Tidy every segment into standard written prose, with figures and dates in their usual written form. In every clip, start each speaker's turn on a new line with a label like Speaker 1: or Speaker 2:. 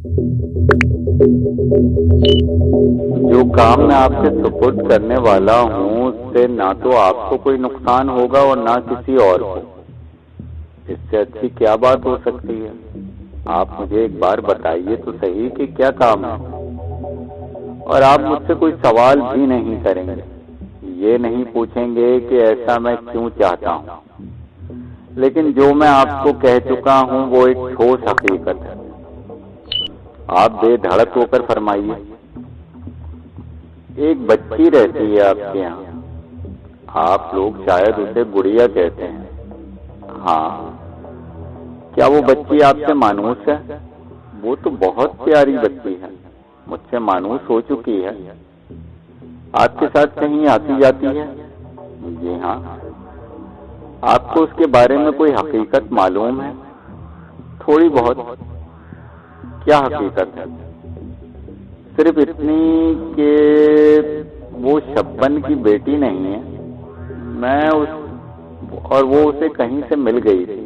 Speaker 1: جو کام میں آپ سے سپرد کرنے والا ہوں اس سے نہ تو آپ کو کوئی نقصان ہوگا اور نہ کسی اور کو. اس سے اچھی کیا بات ہو سکتی ہے؟ آپ مجھے ایک بار بتائیے تو صحیح کہ کیا کام ہے. اور آپ مجھ سے کوئی سوال بھی نہیں کریں گے، یہ نہیں پوچھیں گے کہ ایسا میں کیوں چاہتا ہوں. لیکن جو میں آپ کو کہہ چکا ہوں وہ ایک ٹھوس حقیقت ہے. آپ بے دھڑک ہو کر فرمائیے. ایک بچی رہتی ہے آپ کے یہاں، آپ لوگ شاید اسے گڑیا کہتے ہیں. ہاں، کیا وہ بچی آپ سے مانوس ہے؟ وہ تو بہت پیاری بچی ہے، مجھ سے مانوس ہو چکی ہے. آپ کے ساتھ کہیں آتی جاتی ہے؟ جی ہاں. آپ کو اس کے بارے میں کوئی حقیقت معلوم ہے؟ تھوڑی بہت. کیا حقیقت ہے؟ صرف اتنی کہ وہ شبن کی بیٹی نہیں ہے. میں اور وہ اسے کہیں سے مل گئی تھی.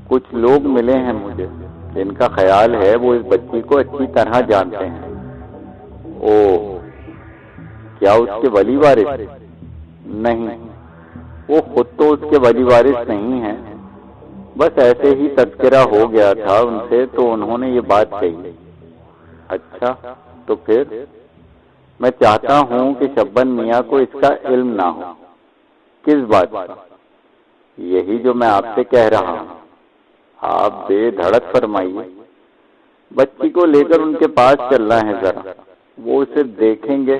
Speaker 1: کچھ لوگ ملے ہیں مجھے جن کا خیال ہے وہ اس بچی کو اچھی طرح جانتے ہیں. اوہ، کیا اس کے ولی وارث؟ نہیں، وہ خود تو اس کے ولی وارث نہیں ہیں، بس ایسے ہی تذکرہ ہو گیا تھا ان سے تو انہوں نے یہ بات کہی. اچھا، تو پھر میں چاہتا ہوں کہ شبن میاں کو اس کا علم نہ ہو. کس بات کا؟ یہی جو میں آپ سے کہہ رہا ہوں. آپ بے دھڑک فرمائیے. بچی کو لے کر ان کے پاس چلنا ہے ذرا. وہ اسے دیکھیں گے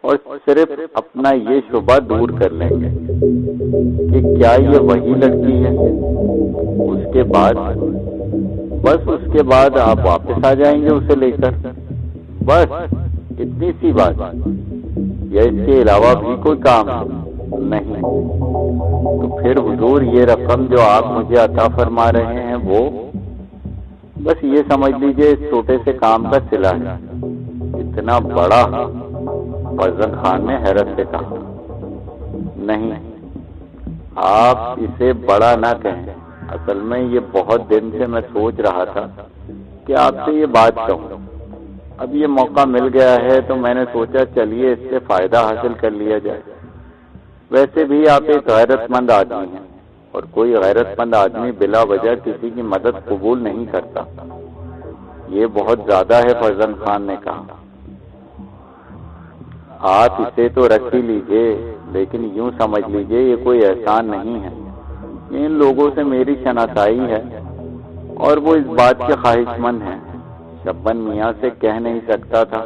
Speaker 1: اور صرف اپنا یہ شبہ دور کر لیں گے کہ کیا یہ وہی لڑکی ہے. اس کے بعد آپ واپس آ جائیں گے اسے لے کر. بس اتنی سی بات، یا اس کے علاوہ بھی کوئی کام نہیں؟ تو پھر حضور یہ رقم جو آپ مجھے عطا فرما رہے ہیں وہ بس یہ سمجھ لیجئے اس چھوٹے سے کام کا صلہ ہے. اتنا بڑا؟ فرزند خان نے حیرت سے کہا. نہیں، آپ اسے بڑا نہ کہیں. اصل میں یہ بہت دن سے میں سوچ رہا تھا کہ آپ سے یہ بات کہوں. اب یہ موقع مل گیا ہے تو میں نے سوچا چلیے اس سے فائدہ حاصل کر لیا جائے. ویسے بھی آپ ایک غیرت مند آدمی ہیں اور کوئی غیرت مند آدمی بلا وجہ کسی کی مدد قبول نہیں کرتا. یہ بہت زیادہ ہے، فرزند خان نے کہا. آپ اسے تو رکھ ہی لیجئے، لیکن یوں سمجھ لیجئے یہ کوئی احسان نہیں ہے. ان لوگوں سے میری شناسائی ہے اور وہ اس بات کے خواہش مند ہیں. شبن میاں سے کہہ نہیں سکتا تھا،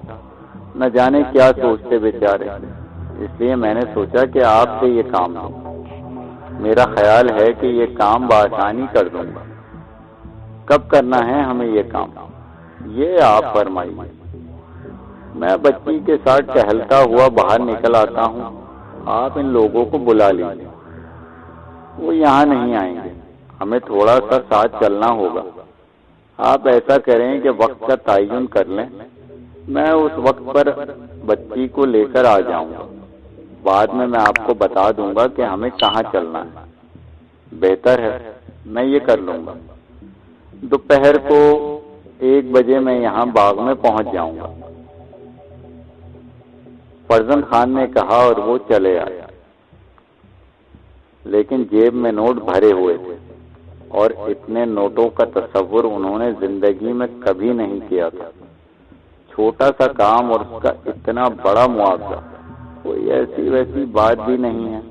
Speaker 1: نہ جانے کیا سوچتے بیچارے. اس لیے میں نے سوچا کہ آپ سے یہ کام ہو. میرا خیال ہے کہ یہ کام بآسانی کر دوں گا. کب کرنا ہے ہمیں یہ کام؟ یہ آپ فرمائیے. میں بچی کے ساتھ ٹہلتا ہوا باہر نکل آتا ہوں. آپ ان لوگوں کو بلا لیجیے. وہ یہاں نہیں آئیں گے، ہمیں تھوڑا سا ساتھ چلنا ہوگا. آپ ایسا کریں کہ وقت کا تعین کر لیں، میں اس وقت پر بچی کو لے کر آ جاؤں گا. بعد میں آپ کو بتا دوں گا کہ ہمیں کہاں چلنا ہے. بہتر ہے، میں یہ کر لوں گا. دوپہر کو 1 بجے میں یہاں باغ میں پہنچ جاؤں گا. فرزند خان نے کہا اور وہ چلے آئے. لیکن جیب میں نوٹ بھرے ہوئے تھے اور اتنے نوٹوں کا تصور انہوں نے زندگی میں کبھی نہیں کیا تھا. چھوٹا سا کام اور اس کا اتنا بڑا معاوضہ، کوئی ایسی ویسی بات بھی نہیں ہے.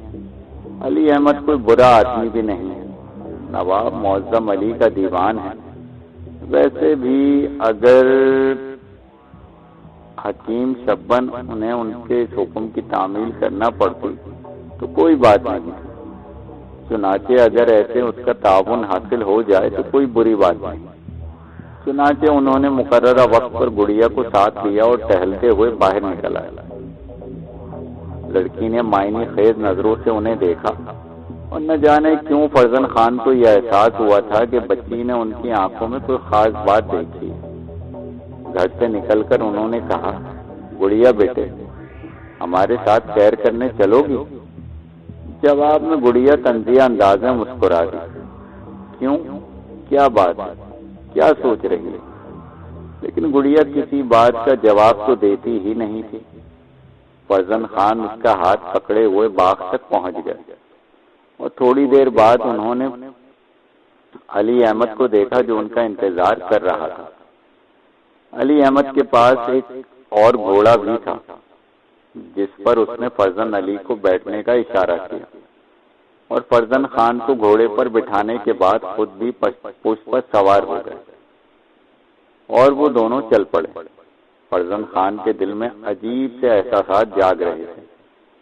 Speaker 1: علی احمد کوئی برا آدمی بھی نہیں ہے، نواب معظم علی کا دیوان ہے. ویسے بھی اگر حکیم شبن انہیں ان کے اس حکم کی تعمیل کرنا پڑتی تو کوئی بات نہیں. چنانچہ اگر ایسے اس کا تعاون حاصل ہو جائے تو کوئی بری بات نہیں. چنانچہ انہوں نے مقررہ وقت پر گڑیا کو ساتھ لیا اور ٹہلتے ہوئے باہر نکل آئے. لڑکی نے معنی خیز نظروں سے انہیں دیکھا اور نہ جانے کیوں فرزند خان کو یہ احساس ہوا تھا کہ بچی نے ان کی آنکھوں میں کوئی خاص بات دیکھی. گھر سے نکل کر انہوں نے کہا، گڑیا بیٹے، ہمارے ساتھ سیر کرنے چلو گی؟ جواب میں گڑیا طنزیہ انداز میں مسکرا دی. کیوں، کیا بات ہے؟ کیا سوچ رہی ہے؟ لیکن گڑیا کسی بات کا جواب تو دیتی ہی نہیں تھی۔ فرزند خان اس کا ہاتھ پکڑے ہوئے باغ تک پہنچ گئے اور تھوڑی دیر بعد انہوں نے علی احمد کو دیکھا جو ان کا انتظار کر رہا تھا۔ علی احمد کے پاس ایک اور گھوڑا بھی تھا جس پر اس نے فرزند علی کو بیٹھنے کا اشارہ کیا اور فرزند خان کو گھوڑے پر بٹھانے کے بعد خود بھی پشت پر سوار ہو گئے اور وہ دونوں چل پڑے۔ فرزند خان کے دل میں عجیب سے احساسات جاگ رہے تھے،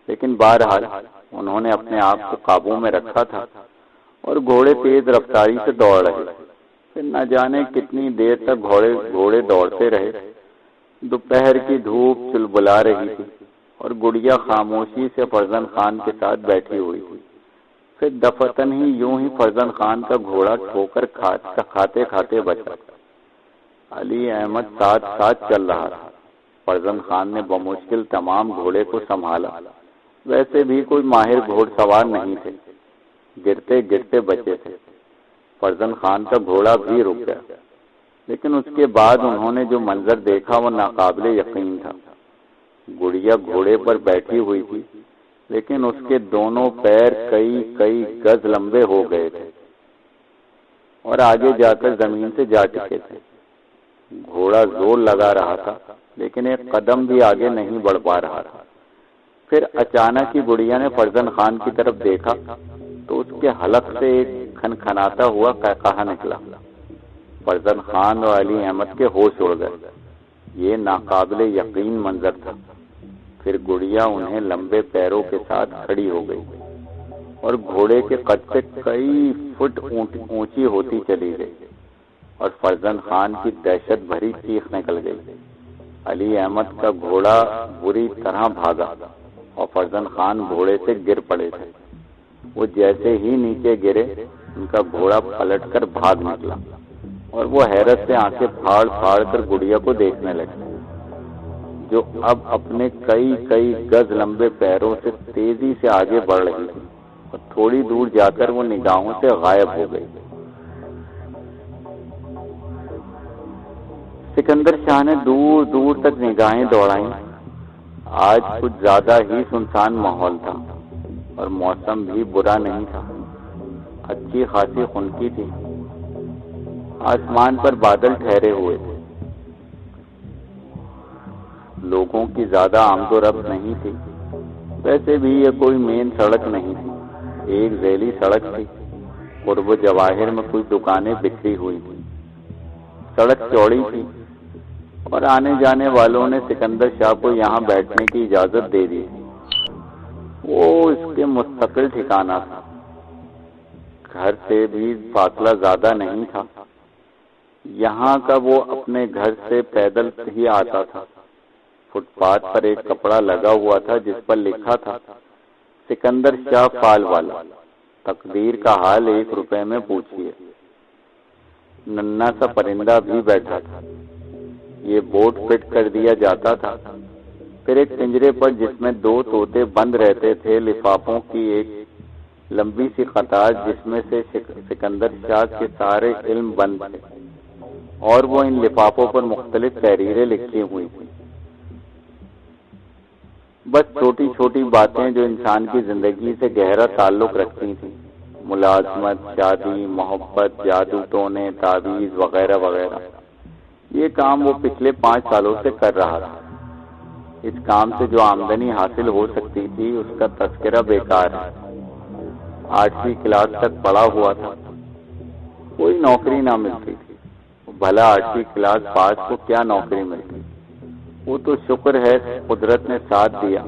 Speaker 1: لیکن بہرحال انہوں نے اپنے آپ کو قابو میں رکھا تھا اور گھوڑے تیز رفتاری سے دوڑ رہے تھے۔ پھر نہ جانے کتنی دیر تک گھوڑے دوڑتے رہے۔ دوپہر کی دھوپ چلبلا رہی تھی اور گڑیا خاموشی سے فرزند خان کے ساتھ بیٹھی ہوئی تھی۔ پھر دفتن ہی یوں ہی فرزند خان کا گھوڑا ٹھوکر کھاتے کھاتے بچا۔ علی احمد ساتھ ساتھ چل رہا تھا۔ فرزند خان نے بمشکل تمام گھوڑے کو سنبھالا۔ ویسے بھی کوئی ماہر گھوڑ سوار نہیں تھے، گرتے گرتے بچے تھے۔ فرزند خان کا گھوڑا بھی رک گیا، لیکن اس کے بعد انہوں نے جو منظر دیکھا وہ ناقابل یقین تھا۔ گڑیا گھوڑے پر بیٹھی ہوئی تھی، لیکن اس کے دونوں پیر کئی گز لمبے ہو گئے تھے اور آگے جا کر زمین سے جا ٹکے تھے۔ گھوڑا زور لگا رہا تھا، لیکن ایک قدم بھی آگے نہیں بڑھ پا رہا تھا۔ پھر اچانک ہی گڑیا نے فرزند خان کی طرف دیکھا تو اس کے حلق سے ایک کھنکھناتا ہوا قہقہا نکلا۔ فرزند خان اور علی احمد کے ہوش اڑ گئے۔ یہ ناقابل یقین منظر تھا۔ پھر گڑیا انہیں لمبے پیروں کے ساتھ کھڑی ہو گئی اور گھوڑے کے قد سے کئی فٹ اونچی ہوتی چلی گئی اور فرزند خان کی دہشت بھری چیخ نکل گئی۔ علی احمد کا گھوڑا بری طرح بھاگا اور فرزند خان گھوڑے سے گر پڑے تھے۔ وہ جیسے ہی نیچے گرے ان کا گھوڑا پلٹ کر بھاگ نکلا اور وہ حیرت سے آنکھیں پھاڑ پھاڑ کر گڑیا کو دیکھنے لگے جو اب اپنے کئی گز لمبے پیروں سے تیزی سے آگے بڑھ رہی تھی اور تھوڑی دور جا کر وہ نگاہوں سے غائب ہو گئی۔ سکندر شاہ نے دور دور تک نگاہیں دوڑائیں۔ آج کچھ زیادہ ہی سنسان ماحول تھا اور موسم بھی برا نہیں تھا، اچھی خاصی خنکی تھی۔ آسمان پر بادل ٹھہرے ہوئے تھے۔ لوگوں کی زیادہ آمد و رفت نہیں تھی۔ ویسے بھی یہ کوئی مین سڑک نہیں تھی، ایک ذیلی سڑک تھی۔ قرب جواہر میں کچھ دکانیں بکھری ہوئی تھیں۔ سڑک چوڑی تھی اور آنے جانے والوں نے سکندر شاہ کو یہاں بیٹھنے کی اجازت دے دی۔ وہ اس کے مستقل ٹھکانہ تھا، گھر سے بھی فاصلہ زیادہ نہیں تھا۔ یہاں کا وہ اپنے گھر سے پیدل ہی آتا تھا۔ فٹ پاتھ پر ایک کپڑا لگا ہوا تھا جس پر لکھا تھا سکندر شاہ فال والا، تقدیر کا حال 1 روپے میں پوچھیے۔ ننھا سا پرندہ بھی بیٹھا تھا۔ یہ بورڈ فٹ کر دیا جاتا تھا۔ پھر ایک پنجرے پر جس میں 2 طوطے بند رہتے تھے، لفافوں کی ایک لمبی سی قطار جس میں سے سکندر شاہ کے سارے علم بند تھے اور وہ ان لفافوں پر مختلف تحریریں لکھی ہوئی تھیں۔ بس چھوٹی چھوٹی باتیں جو انسان کی زندگی سے گہرا تعلق رکھتی تھیں، ملازمت، شادی، محبت، جادو ٹونے، تعویذ وغیرہ وغیرہ۔ یہ کام وہ پچھلے 5 سالوں سے کر رہا تھا۔ اس کام سے جو آمدنی حاصل ہو سکتی تھی اس کا تذکرہ بیکار ہے۔ 8ویں کلاس تک پڑھا ہوا تھا، کوئی نوکری نہ ملتی تھی۔ بھلا 8ویں کلاس پاس کو کیا نوکری ملتی؟ وہ تو شکر ہے قدرت نے ساتھ دیا۔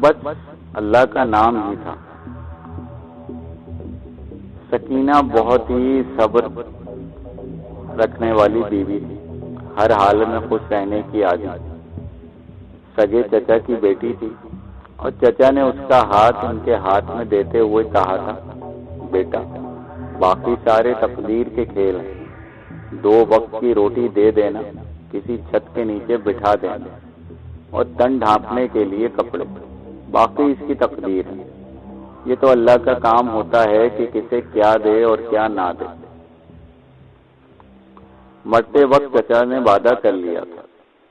Speaker 1: بس اللہ کا نام ہی تھا۔ سکینہ بہت ہی صبر رکھنے والی بیوی تھی، ہر حال میں خوش رہنے کی عادت۔ سگے چچا کی بیٹی تھی اور چچا نے اس کا ہاتھ ان کے ہاتھ میں دیتے ہوئے کہا تھا، بیٹا باقی سارے تقدیر کے کھیل ہیں، 2 وقت کی روٹی دے دینا، کسی چھت کے نیچے بٹھا دینا اور تن ڈھانپنے کے لیے کپڑے، باقی اس کی تقدیر ہے۔ یہ تو اللہ کا کام ہوتا ہے کہ کسے کیا دے اور کیا نہ دے۔ مرتے وقت چچا نے وعدہ کر لیا تھا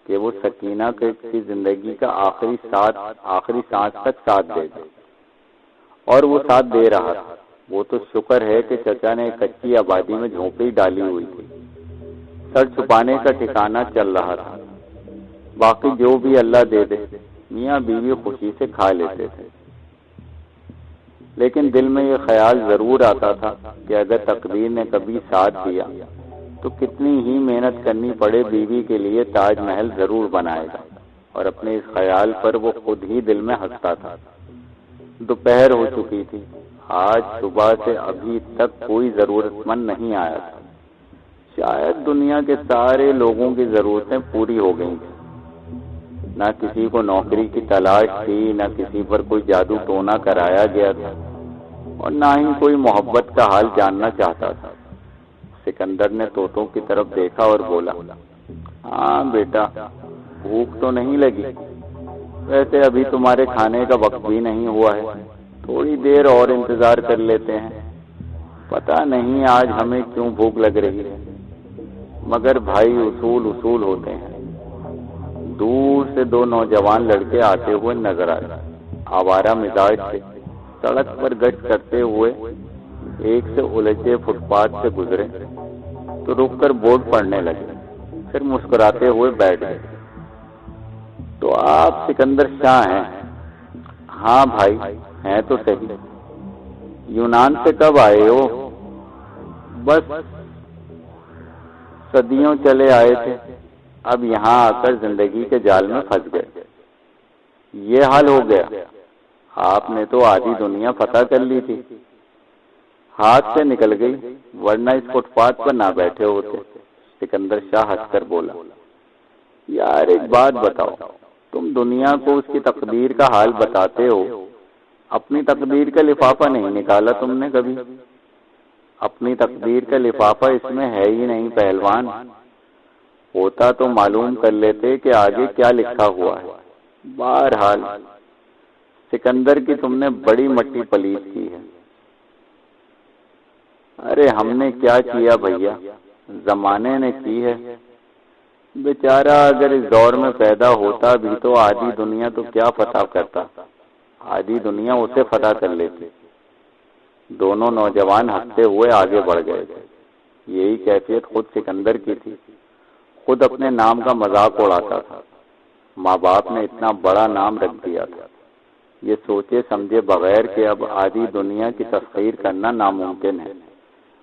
Speaker 1: کہ وہ سکینہ کی زندگی کا آخری سانس تک ساتھ دے گا، اور وہ ساتھ دے رہا تھا۔ وہ تو شکر ہے کہ چچا نے ایک کچی آبادی میں جھونپڑی ڈالی ہوئی تھی، سر چھپانے کا ٹھکانہ چل رہا تھا۔ باقی جو بھی اللہ دے دے، میاں بیوی خوشی سے کھا لیتے تھے، لیکن دل میں یہ خیال ضرور آتا تھا کہ اگر تقدیر نے کبھی ساتھ دیا تو کتنی ہی محنت کرنی پڑے بیوی کے لیے تاج محل ضرور بنائے گا، اور اپنے اس خیال پر وہ خود ہی دل میں ہنستا تھا۔ دوپہر ہو چکی تھی۔ آج صبح سے ابھی تک کوئی ضرورت مند نہیں آیا تھا۔ شاید دنیا کے سارے لوگوں کی ضرورتیں پوری ہو گئی تھیں۔ نہ کسی کو نوکری کی تلاش تھی، نہ کسی پر کوئی جادو ٹونا کرایا گیا تھا، اور نہ ہی کوئی محبت کا حال جاننا چاہتا تھا۔ سکندر نے طوطوں کی طرف دیکھا اور بولا، ہاں بیٹا، بھوک تو نہیں لگی؟ ویسے ابھی تمہارے کھانے کا وقت بھی نہیں ہوا ہے، تھوڑی دیر اور انتظار کر لیتے ہیں۔ پتہ نہیں آج ہمیں کیوں بھوک لگ رہی ہے، مگر بھائی اصول ہوتے ہیں۔ دور سے دو نوجوان لڑکے آتے ہوئے نظر آئے، آوارہ مزاج تھے۔ سڑک پر گشت کرتے ہوئے ایک سے الجھے فٹ پاتھ سے گزرے تو رک کر بورڈ پڑھنے لگے، پھر مسکراتے ہوئے بیٹھ گئے۔ تو آپ سکندر شاہ ہیں؟ ہاں بھائی، ہیں تو صحیح۔ یونان سے کب آئے ہو؟ بس صدیوں چلے آئے تھے، اب یہاں آ کر زندگی کے جال میں پھنس گئے۔ یہ حال ہو گیا؟ آپ نے تو آدھی دنیا فتح کر لی تھی، ہاتھ سے نکل گئی، ورنہ اس فٹ پاتھ پر نہ بیٹھے ہوتے۔ سکندر شاہ ہنس کر بولا، یار ایک بات بتاؤ، تم دنیا کو اس کی تقدیر کا حال بتاتے ہو، اپنی تقدیر کا لفافہ نہیں نکالا تم نے کبھی؟ اپنی تقدیر کا لفافہ اس میں ہے ہی نہیں پہلوان، ہوتا تو معلوم کر لیتے کہ آگے کیا لکھا ہوا ہے۔ بہرحال سکندر کی تم نے بڑی مٹی پلیت کی ہے۔ ارے ہم نے کیا کیا بھیا، زمانے نے کی ہے۔ بیچارہ اگر اس دور میں پیدا ہوتا بھی تو آدھی دنیا تو کیا فتح کرتا، آدھی دنیا اسے فتح کر لیتی۔ دونوں نوجوان ہنستے ہوئے آگے بڑھ گئے تھے۔ یہی کیفیت خود سکندر کی تھی، خود اپنے نام کا مذاق اڑاتا تھا۔ ماں باپ نے اتنا بڑا نام رکھ دیا تھا، یہ سوچے سمجھے بغیر کہ اب آدھی دنیا کی تسخیر کرنا ناممکن ہے،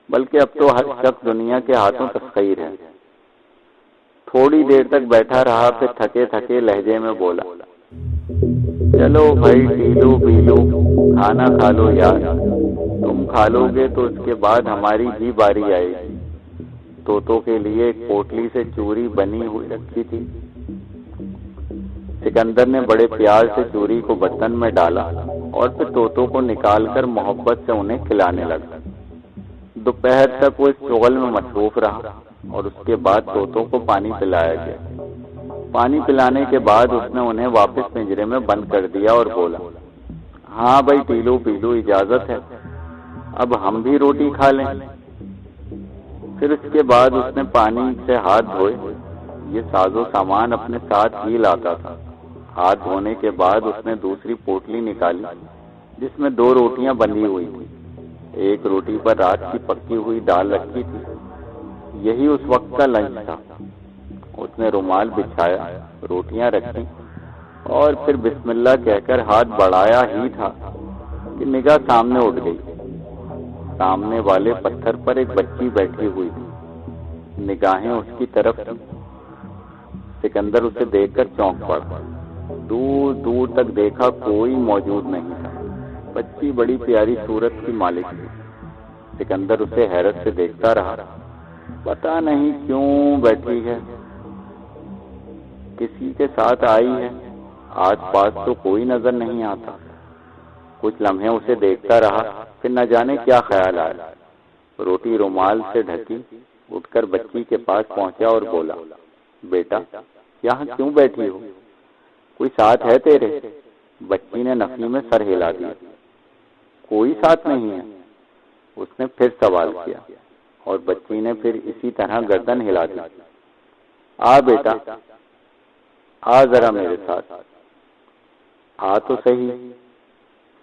Speaker 1: بلکہ اب تو ہر شخص دنیا کے ہاتھوں تسخیر ہے۔ تھوڑی دیر تک بیٹھا رہا، پھر تھکے تھکے لہجے میں بولا، چلو بھائی پی لو، کھانا کھا لو یار، تم کھا لو گے تو اس کے بعد ہماری بھی باری آئے گی۔ طوطوں کے لیے ایک پوٹلی سے چوری بنی ہوئی رکھی تھی۔ سکندر نے بڑے پیار سے چوری کو برتن میں ڈالا اور پھر طوطوں کو نکال کر محبت سے انہیں کھلانے لگا۔ دوپہر تک وہ اس شغل میں مصروف رہا، اور اس کے بعد طوطوں کو پانی پلایا گیا۔ پانی پلانے کے بعد اس نے انہیں واپس پنجرے میں بند کر دیا اور بولا، ہاں بھائی پی لو، اجازت ہے، اب ہم بھی روٹی کھا لیں۔ پھر اس کے بعد اس نے پانی سے ہاتھ دھوئے۔ یہ ساز و سامان اپنے ساتھ ہی لاتا تھا۔ ہاتھ دھونے کے بعد اس نے دوسری پوٹلی نکالی جس میں 2 روٹیاں بندھی ہوئی تھی۔ ایک روٹی پر رات کی پکی ہوئی دال رکھی تھی، یہی اس وقت کا لنچ تھا۔ اس نے رومال بچھایا، روٹیاں رکھیں اور پھر بسم اللہ کہہ کر ہاتھ بڑھایا ہی تھا کہ نگاہ سامنے اٹھ گئی۔ سامنے والے پتھر پر ایک بچی بیٹھی ہوئی تھی، نگاہیں اس کی طرف تھیں۔ سکندر اسے دیکھ کر چونک پڑا۔ دور دور تک دیکھا، کوئی موجود نہیں تھا۔ بچی بڑی پیاری صورت کی مالک تھی۔ سکندر اسے حیرت سے دیکھتا رہا، پتہ نہیں کیوں بیٹھی ہے، کسی کے ساتھ آئی ہے، آس پاس تو کوئی نظر نہیں آتا۔ کچھ لمحے اسے دیکھتا رہا، پھر نہ جانے کیا خیال آیا۔ روٹی رومال سے ڈھکی، اٹھ کر بچی کے پاس پہنچا اور بولا، بیٹا یہاں کیوں بیٹھی ہو، کوئی ساتھ ہے تیرے؟ بچی نے نفی میں سر ہلا دیا۔ کوئی ساتھ نہیں ہے؟ اس نے پھر سوال کیا اور بچی نے پھر اسی طرح گردن ہلا دی۔ آ بیٹا، آ ذرا میرے ساتھ، آ تو صحیح۔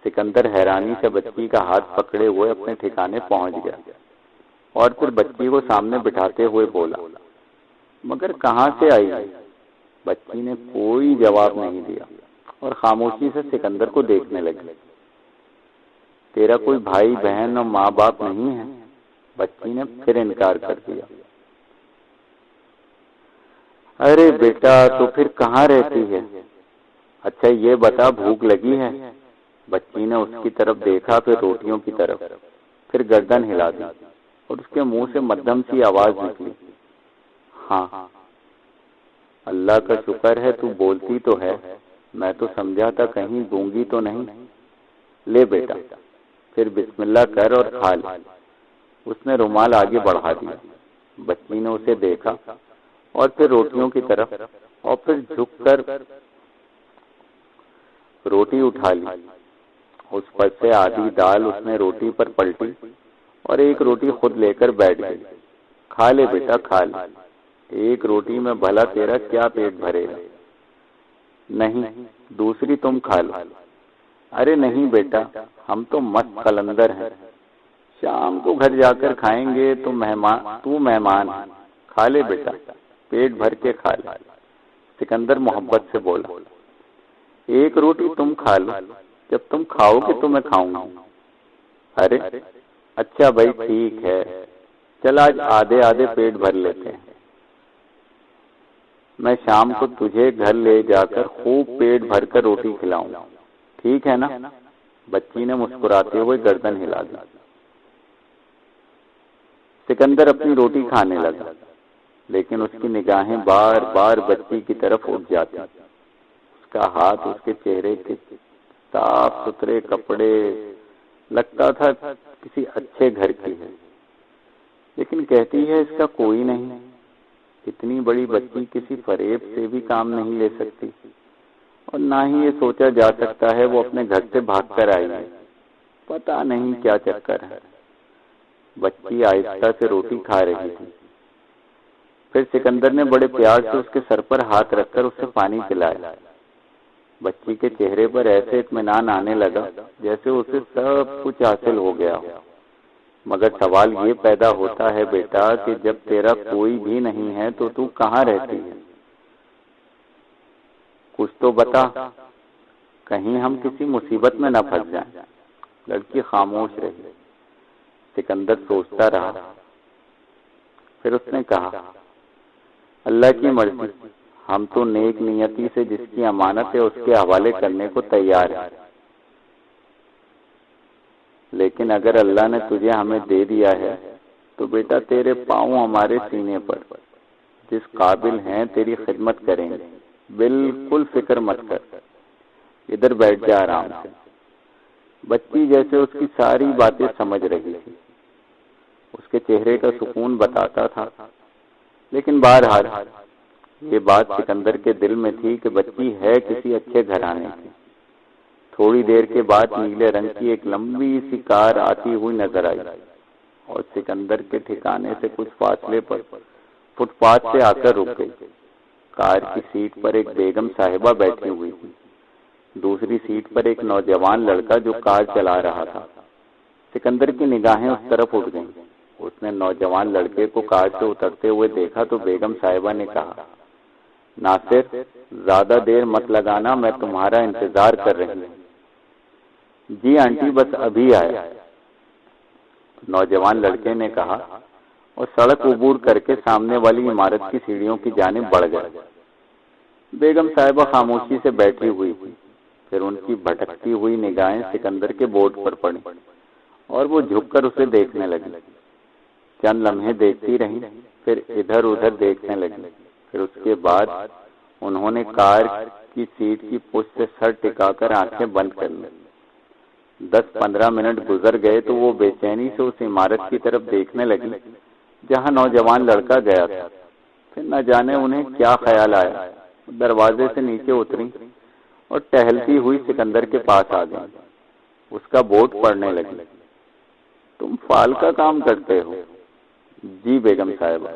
Speaker 1: سکندر حیرانی سے بچی کا ہاتھ پکڑے ہوئے اپنے ٹھکانے پہنچ گیا اور پھر بچی کو سامنے بٹھاتے ہوئے بولا، مگر کہاں سے آئی؟ بچی نے کوئی جواب نہیں دیا اور خاموشی سے سکندر کو دیکھنے لگی۔ تیرا کوئی بھائی بہن اور ماں باپ نہیں ہے؟ بچی نے پھر انکار کر دیا۔ ارے بیٹا، تو پھر کہاں رہتی ہے؟ اچھا یہ بتا، بھوک لگی ہے؟ بچی نے اس کی طرف دیکھا، پھر روٹیوں کی طرف، پھر گردن ہلا دی اور اس کے منہ سے مدھم سی آواز نکلی، ہاں۔ اللہ کا شکر ہے تو بولتی تو ہے، میں تو سمجھا تھا کہیں گونگی تو نہیں۔ لے بیٹا، پھر بسم اللہ کر اور کھا لے۔ اس نے رومال آگے بڑھا دیا۔ بچی نے اسے دیکھا اور پھر روٹیوں کی طرف، اور پھر جھک کر روٹی اٹھا لی۔ اس پر سے آدھی دال اس نے روٹی پر پلٹی اور ایک روٹی خود لے کر بیٹھ گئی۔ کھا لے بیٹا، کھا لے، ایک روٹی میں بھلا تیرا کیا پیٹ بھرے گا؟ نہیں، دوسری تم کھا لو۔ ارے نہیں بیٹا، ہم تو مست قلندر ہیں، شام کو گھر جا کر کھائیں گے، تو مہمان ہے، کھا لے بیٹا، پیٹ بھر کے کھا لے۔ سکندر محبت سے بولا، ایک روٹی تم کھا لو، جب تم کھاؤ گے تو میں کھاؤں گا۔ ارے اچھا بھائی، ٹھیک ہے، چل آج آدھے آدھے پیٹ بھر لیتے ہیں۔ میں شام کو تجھے گھر لے جا کر خوب پیٹ بھر کر روٹی کھلاؤں، ٹھیک ہے نا؟ بچی نے مسکراتے ہوئے گردن ہلا دی۔ سکندر اپنی روٹی کھانے لگا، لیکن اس کی نگاہیں بار بار بچی کی طرف اٹھ جاتی۔ اس کا ہاتھ اس کے چہرے کے صاف ستھرے کپڑے، لگتا تھا کسی اچھے گھر کی ہے، لیکن کہتی ہے اس کا کوئی نہیں۔ اتنی بڑی بچی کسی فریب سے بھی کام نہیں لے سکتی، اور نہ ہی یہ سوچا جا سکتا ہے وہ اپنے گھر سے بھاگ کر آئی ہے۔ پتہ نہیں کیا چکر ہے۔ بچی آہستہ سے روٹی کھا رہی تھی۔ پھر سکندر نے بڑے پیار سے اس کے سر پر ہاتھ رکھ کر اسے پانی پلایا۔ بچی کے چہرے پر ایسے اطمینان آنے لگا جیسے اسے سب کچھ حاصل ہو گیا ہو۔ مگر سوال یہ پیدا ہوتا ہے بیٹا کہ جب تیرا کوئی بھی نہیں ہے تو تو کہاں رہتی ہے؟ کچھ تو بتا، کہیں ہم کسی مصیبت میں نہ پھنس جائیں۔ لڑکی خاموش رہی۔ سکندر سوچتا رہا، پھر اس نے کہا، اللہ کی مرضی، ہم تو نیک نیتی سے جس کی امانت ہے اس کے حوالے کرنے کو تیار ہیں، لیکن اگر اللہ نے تجھے ہمیں دے دیا ہے تو بیٹا تیرے پاؤں ہمارے سینے پر، جس قابل ہیں تیری خدمت کریں گے، بالکل فکر مت کر، ادھر بیٹھ جا آرام سے۔ بچی جیسے اس کی ساری باتیں سمجھ رہی تھی، اس کے چہرے کا سکون بتاتا تھا، لیکن بہرحال یہ بات سکندر کے دل میں تھی کہ بچی ہے کسی اچھے گھرانے کی۔ تھوڑی دیر کے بعد نیلے رنگ کی ایک لمبی سی کار آتی ہوئی نظر آئی اور سکندر کے ٹھکانے سے کچھ فاصلے پر فٹ پاتھ سے آ کر رک گئی۔ کار کی سیٹ پر ایک بیگم صاحبہ بیٹھی ہوئی تھی، دوسری سیٹ پر ایک نوجوان لڑکا جو کار چلا رہا تھا۔ سکندر کی نگاہیں اس طرف اٹھ گئیں۔ اس نے نوجوان لڑکے کو کار سے اترتے ہوئے دیکھا تو بیگم صاحبہ نے کہا، ناصر، زیادہ دیر مت لگانا، میں تمہارا انتظار کر رہی ہوں۔ جی آنٹی، بس ابھی آیا، نوجوان لڑکے نے کہا اور سڑک عبور کر کے سامنے والی عمارت کی سیڑھیوں کی جانب بڑھ گیا۔ بیگم صاحبہ خاموشی سے بیٹھی ہوئی تھی، پھر ان کی بھٹکتی ہوئی نگاہیں سکندر کے بورڈ پر پڑی اور وہ جھک کر اسے دیکھنے لگی۔ چند لمحے دیکھتی رہی، پھر ادھر ادھر دیکھنے لگی، پھر اس کے بعد انہوں نے کار کی سیٹ کی پشت سے سر ٹکا کر آنکھیں بند کر لی۔ 10-15 منٹ گزر گئے تو وہ بے چینی سے اس عمارت کی طرف دیکھنے لگی جہاں نوجوان لڑکا گیا تھا۔ پھر نہ جانے انہیں کیا خیال آیا، دروازے سے نیچے اتری اور ٹہلتی ہوئی سکندر کے پاس آ گئی۔ اس کا بورڈ پڑھنے لگی۔ تم فال کا کام کرتے ہو؟ جی بیگم صاحبہ۔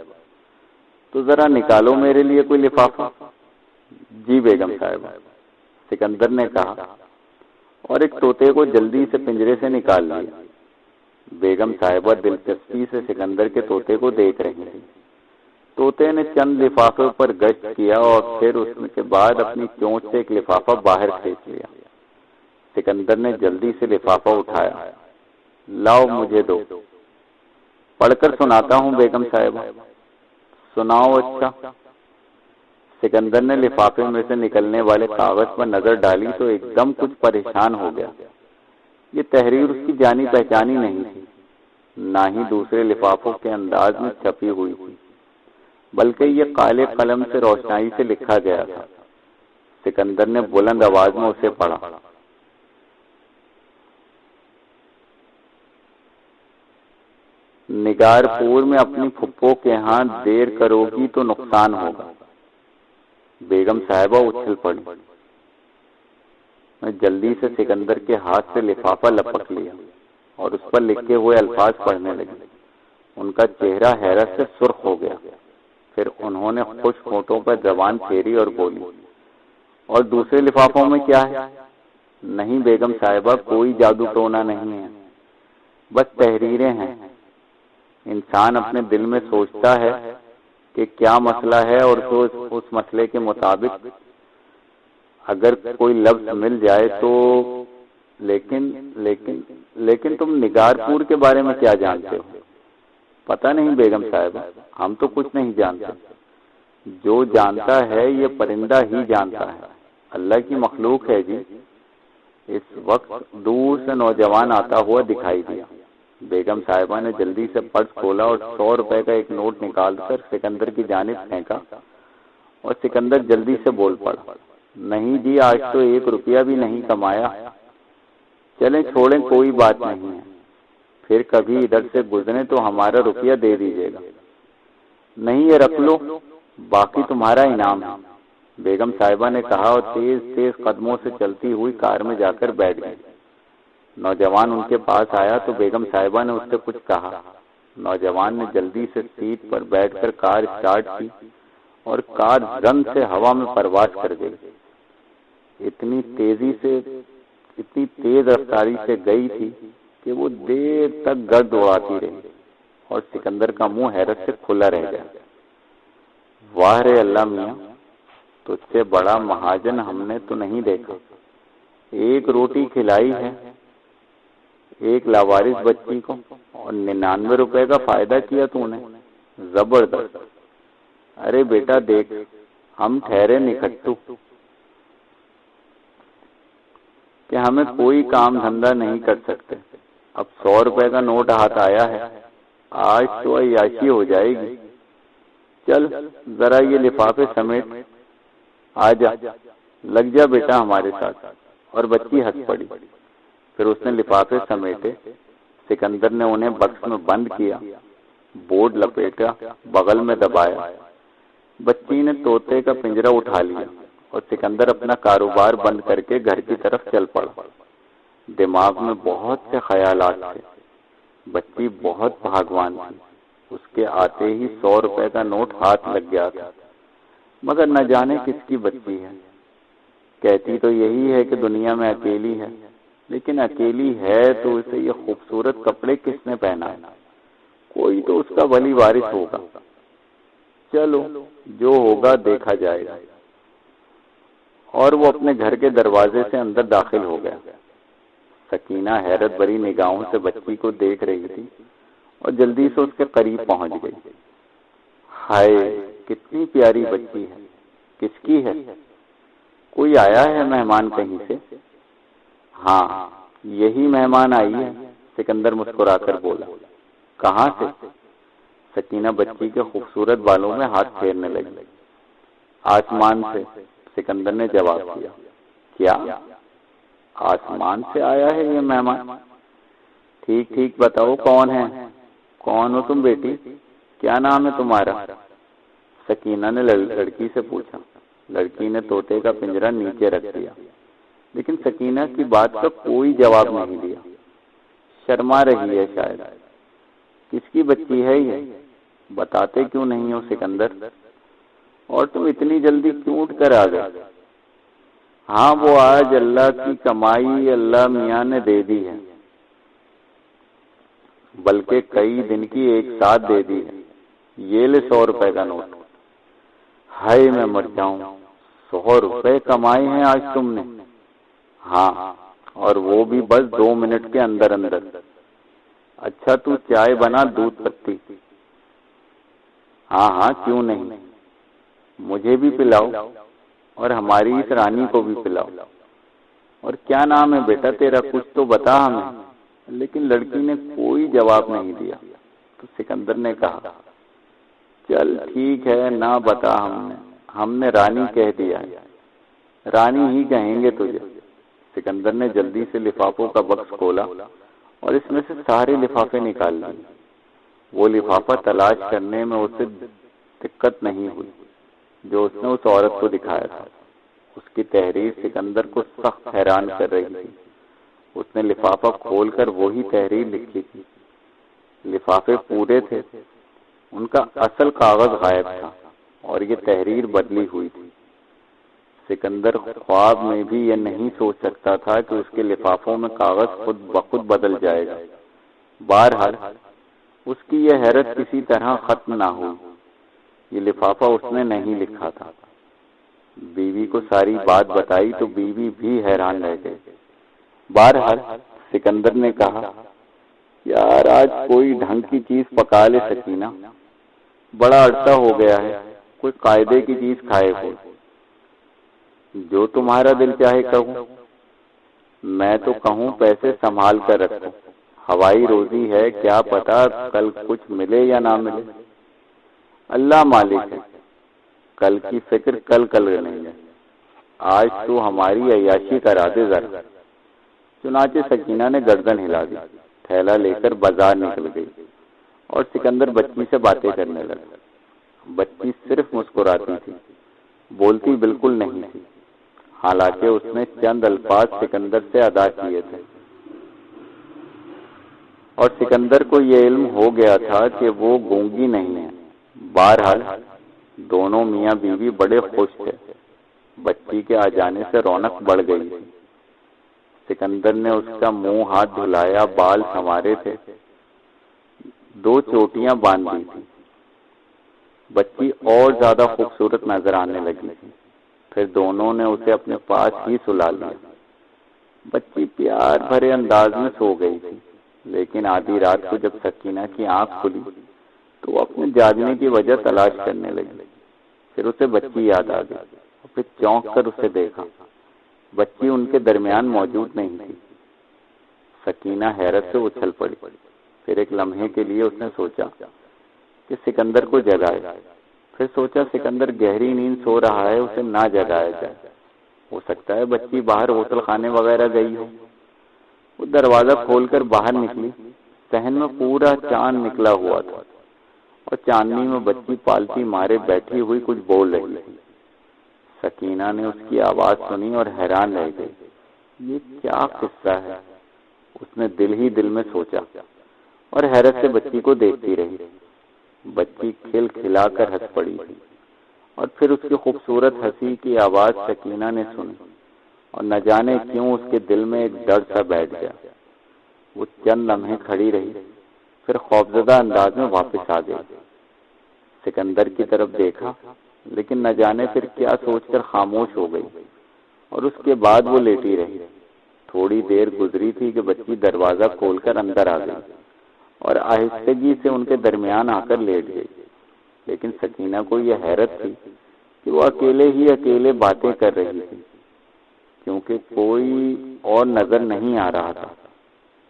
Speaker 1: تو ذرا نکالو میرے لیے کوئی لفافہ۔ جی بیگم صاحبہ، سکندر نے کہا اور ایک طوطے کو جلدی سے پنجرے سے نکال لیا۔ بیگم صاحبہ دلچسپی سے سکندر کے طوطے کو دیکھ رہی تھی۔ طوطے نے چند لفافے پر گشت کیا اور پھر اس کے بعد اپنی چونچ سے ایک لفافہ باہر کھینچ لیا۔ سکندر نے جلدی سے لفافہ اٹھایا۔ لاؤ مجھے دو، پڑھ کر سناتا ہوں بیگم صاحبہ۔ سناؤ۔ اچھا۔ سکندر نے لفافے میں سے نکلنے والے کاغذ پر نظر ڈالی تو ایک دم کچھ پریشان ہو گیا۔ یہ تحریر اس کی جانی پہچانی نہیں تھی، نہ ہی دوسرے لفافوں کے انداز میں چھپی ہوئی تھی، بلکہ یہ کالے قلم سے روشنائی سے لکھا گیا تھا۔ سکندر نے بلند آواز میں اسے پڑھا۔ نگار پور میں اپنی پھپھو کے ہاں دیر کرو گی تو نقصان ہوگا۔ بیگم صاحبہ اچھل پڑی۔ میں جلدی سے سکندر کے ہاتھ سے لفافہ لپک لیا اور اس پر لکھے ہوئے الفاظ پڑھنے لگی۔ ان کا چہرہ حیرت سے سرخ ہو گیا۔ پھر انہوں نے خشک ہونٹوں پر زبان پھیری اور بولی، اور دوسرے لفافوں میں کیا ہے؟ نہیں بیگم صاحبہ، کوئی جادو ٹونا نہیں ہے، بس تحریریں ہیں۔ انسان اپنے دل میں سوچتا ہے کہ کیا مسئلہ ہے اور تو اس مسئلے کے مطابق اگر کوئی لفظ مل جائے تو۔ لیکن تم نگار پور کے بارے میں کیا جانتے ہو؟ پتہ نہیں بیگم صاحبہ، ہم تو کچھ نہیں جانتے۔ جو جانتا ہے یہ پرندہ ہی جانتا ہے، اللہ کی مخلوق ہے جی۔ اس وقت دور سے نوجوان آتا ہوا دکھائی دیا۔ بیگم صاحبہ نے جلدی سے پرس کھولا اور 100 روپے کا ایک نوٹ نکال کر سکندر کی جانب پھینکا، اور سکندر جلدی سے بول پڑا، نہیں جی، آج تو 1 روپیہ بھی نہیں کمایا۔ چلیں چھوڑیں، کوئی بات نہیں ہے، پھر کبھی ادھر سے گزریں تو ہمارا روپیہ دے دیجیے گا۔ نہیں، یہ رکھ لو، باقی تمہارا انعام ہے، بیگم صاحبہ نے کہا اور تیز تیز قدموں سے چلتی ہوئی کار میں جا کر بیٹھ گئی۔ نوجوان ان کے پاس آیا تو بیگم صاحبہ نے اس سے کچھ کہا۔ نوجوان نے جلدی سے سیٹ پر بیٹھ کر کار اسٹارٹ کی اور کار زنگ سے ہوا میں پرواز کر گئی۔ اتنی تیز رفتاری سے گئی تھی کہ وہ دیر تک گرد اڑاتی رہی اور سکندر کا منہ حیرت سے کھلا رہ گیا۔ واہ رے اللہ میاں، تجھ سے بڑا مہاجن ہم نے تو نہیں دیکھا۔ 1 روٹی کھلائی ہے ایک لاوارث بچی کو اور 99 روپے کا فائدہ کیا تو نے، زبردست۔ ارے بیٹا دیکھ، ہم ٹھہرے نکھٹو کہ ہمیں کوئی کام دھندا نہیں کر سکتے۔ اب 100 روپے کا نوٹ ہاتھ آیا ہے، آج تو عیاشی ہو جائے گی۔ چل ذرا یہ لفافے سمیٹ، آ جا، لگ جا بیٹا ہمارے ساتھ۔ اور بچی ہنس پڑی۔ پھر اس نے لفافے سمیٹے، سکندر نے انہیں بکس میں بند کیا، بورڈ لپیٹا، بغل میں دبایا۔ بچی نے طوطے کا پنجرا اٹھا لیا اور سکندر اپنا کاروبار بند کر کے گھر کی طرف چل پڑا۔ دماغ میں بہت سے خیالات تھے۔ بچی بہت بھاگوان تھی، اس کے آتے ہی 100 روپے کا نوٹ ہاتھ لگ گیا تھا، مگر نہ جانے کس کی بچی ہے۔ کہتی تو یہی ہے کہ دنیا میں اکیلی ہے، لیکن اکیلی ہے تو اسے یہ خوبصورت کپڑے کس نے پہنا ہے؟ کوئی تو اس کا ولی وارث ہوگا۔ چلو جو ہوگا دیکھا جائے گا۔ اور وہ اپنے گھر کے دروازے سے اندر داخل ہو گیا۔ سکینہ حیرت بھری نگاہوں سے بچی کو دیکھ رہی تھی اور جلدی سے اس کے قریب پہنچ گئی۔ ہائے کتنی پیاری بچی ہے، کس کی ہے؟ کوئی آیا ہے مہمان کہیں سے؟ ہاں یہی مہمان آئی ہے، سکندر مسکرا کر بولا۔ کہاں سے؟ سکینہ بچی کے خوبصورت بالوں میں ہاتھ پھیرنے لگی۔ آسمان سے، سکندر نے جواب دیا۔ کیا آسمان سے آیا ہے یہ مہمان؟ ٹھیک ٹھیک بتاؤ کون ہے؟ کون ہو تم بیٹی؟ کیا نام ہے تمہارا؟ سکینہ نے لڑکی سے پوچھا۔ لڑکی نے طوطے کا پنجرا نیچے رکھ دیا، لیکن سکینہ کی بات کا کوئی جواب نہیں دیا، شرما رہی ہے شاید۔ کس کی بچی ہے یہ؟ بتاتے کیوں نہیں ہو سکندر؟ اور تم اتنی جلدی کیوں اٹھ کر آ گئے؟ ہاں وہ آج اللہ کی کمائی اللہ میاں نے دے دی ہے، بلکہ کئی دن کی ایک ساتھ دے دی ہے۔ یہ لے 100 روپے کا نوٹ۔ ہائے میں مر جاؤں، 100 روپے کمائے ہیں آج تم نے؟ ہاں، اور وہ بھی بس 2 منٹ کے اندر اندر۔ اچھا تو چائے بنا، دودھ پتی۔ ہاں ہاں کیوں نہیں، مجھے بھی پلاؤ اور ہماری اس رانی کو بھی پلاؤ۔ اور کیا نام ہے بیٹا تیرا؟ کچھ تو بتا ہمیں۔ لیکن لڑکی نے کوئی جواب نہیں دیا تو سکندر نے کہا، چل ٹھیک ہے، نہ بتا، ہم نے رانی کہہ دیا ہے، رانی ہی کہیں گے تجھے۔ سکندر نے جلدی سے لفافوں کا بکس کھولا اور اس میں سے سارے لفافے نکال لیے۔ وہ لفافہ تلاش کرنے میں اسے دقت نہیں ہوئی جو اس نے اس عورت کو دکھایا تھا۔ اس کی تحریر سکندر کو سخت حیران کر رہی تھی۔ اس نے لفافہ کھول کر وہی تحریر لکھی تھی۔ لفافے پورے تھے، ان کا اصل کاغذ غائب تھا اور یہ تحریر بدلی ہوئی تھی۔ سکندر خواب میں بھی یہ نہیں سوچ سکتا تھا کہ اس کے لفافوں میں کاغذ خود بخود بدل جائے گا۔ بہرحال اس کی یہ حیرت کسی طرح ختم نہ ہوئی۔ یہ لفافہ اس نے نہیں لکھا تھا۔ بیوی کو ساری بات بتائی تو بیوی بھی حیران رہ گئی۔ بہرحال سکندر نے کہا، یار آج کوئی ڈھنگ کی چیز پکا لے سکینہ، بڑا عرصہ ہو گیا ہے، کوئی قاعدے کی چیز کھائے ہو۔ جو تمہارا دل چاہے کہو۔ میں تو کہوں پیسے سنبھال کر رکھو، ہوائی روزی ہے، کیا پتا کل کچھ ملے یا نہ ملے۔ اللہ مالک ہے، کل کی فکر کل نہیں ہے، آج تو ہماری عیاشی کرا دے ذرا۔ چنانچہ سکینہ نے گردن ہلا دی، تھیلا لے کر بازار نکل گئی اور سکندر بچی سے باتیں کرنے لگا۔ بچی صرف مسکراتی تھی، بولتی بالکل نہیں تھی، حالانکہ اس نے چند الفاظ سکندر سے ادا کیے تھے اور سکندر کو یہ علم ہو گیا تھا کہ وہ گونگی نہیں ہے۔ بہرحال دونوں میاں بیوی بڑے خوش تھے۔ بچی کے آ جانے سے رونق بڑھ گئی تھی۔ سکندر نے اس کا منہ ہاتھ دھلایا، بال سنوارے تھے، 2 چوٹیاں باندھ دی تھی۔ بچی اور زیادہ خوبصورت نظر آنے لگی تھی۔ پھر دونوں نے اسے اپنے پاس ہی سلا لیا۔ بچی پیار بھرے انداز میں سو گئی تھی، لیکن آدھی رات کو جب سکینہ کی آنکھ کھلی تو وہ اپنے جاگنے کی وجہ تلاش کرنے لگی۔ پھر اسے بچی یاد آ گئی اور پھر چونک کر اسے دیکھا۔ بچی ان کے درمیان موجود نہیں تھی۔ سکینہ حیرت سے اچھل پڑی۔ پھر ایک لمحے کے لیے اس نے سوچا کہ سکندر کو جگائے، پھر سوچا سکندر گہری نیند سو رہا ہے، اسے نہ جگایا جائے، ہو سکتا ہے بچی باہر غسل خانے وغیرہ گئی ہو۔ وہ دروازہ کھول کر باہر نکلی۔ صحن میں پورا چاند نکلا ہوا تھا اور چاندنی میں بچی پالتی مارے بیٹھی ہوئی کچھ بول رہی تھی۔ سکینہ نے اس کی آواز سنی اور حیران رہ گئی۔ یہ کیا قصہ ہے؟ اس نے دل ہی دل میں سوچا اور حیرت سے بچی کو دیکھتی رہی۔ بچی کھل کھلا کر ہنس پڑی تھی اور پھر اس کی خوبصورت ہنسی کی آواز سکینہ نے سنی اور نہ جانے کیوں اس کے دل میں ایک ڈر سا بیٹھ گیا۔ وہ چند لمحے کھڑی رہی، پھر خوفزدہ انداز میں واپس آ گئی۔ سکندر کی طرف دیکھا، لیکن نہ جانے پھر کیا سوچ کر خاموش ہو گئی اور اس کے بعد وہ لیٹی رہی۔ تھوڑی دیر گزری تھی کہ بچی دروازہ کھول کر اندر آ گئی اور آہستگی سے ان کے درمیان آ کر لیٹ گئی۔ لیکن سکینہ کو یہ حیرت تھی کہ وہ اکیلے ہی اکیلے باتیں کر رہی تھی، کیونکہ کوئی اور نظر نہیں آ رہا تھا۔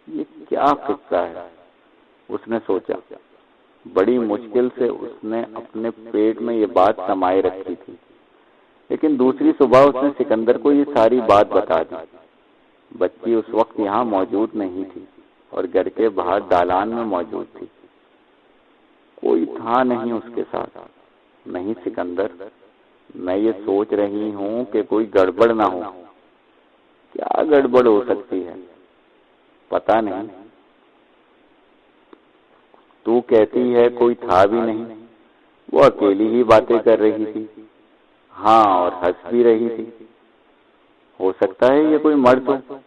Speaker 1: یہ کیا قصہ ہے؟ اس نے سوچا۔ بڑی مشکل سے اس نے اپنے پیٹ میں یہ بات سمائے رکھی تھی، لیکن دوسری صبح اس نے سکندر کو یہ ساری بات بتا دی۔ بچی اس وقت یہاں موجود نہیں تھی اور گھر کے باہر دالان میں موجود تھی۔ کوئی تھا نہیں اس کے ساتھ۔ نہیں سکندر، میں یہ سوچ رہی ہوں کہ کوئی گڑبڑ نہ ہو۔ کیا گڑبڑ ہو سکتی ہے؟ پتہ نہیں۔ تو کہتی ہے کوئی تھا بھی نہیں، وہ اکیلی ہی باتیں کر رہی تھی۔ ہاں، اور ہنس بھی رہی تھی۔ ہو سکتا ہے یہ کوئی مرد ہو،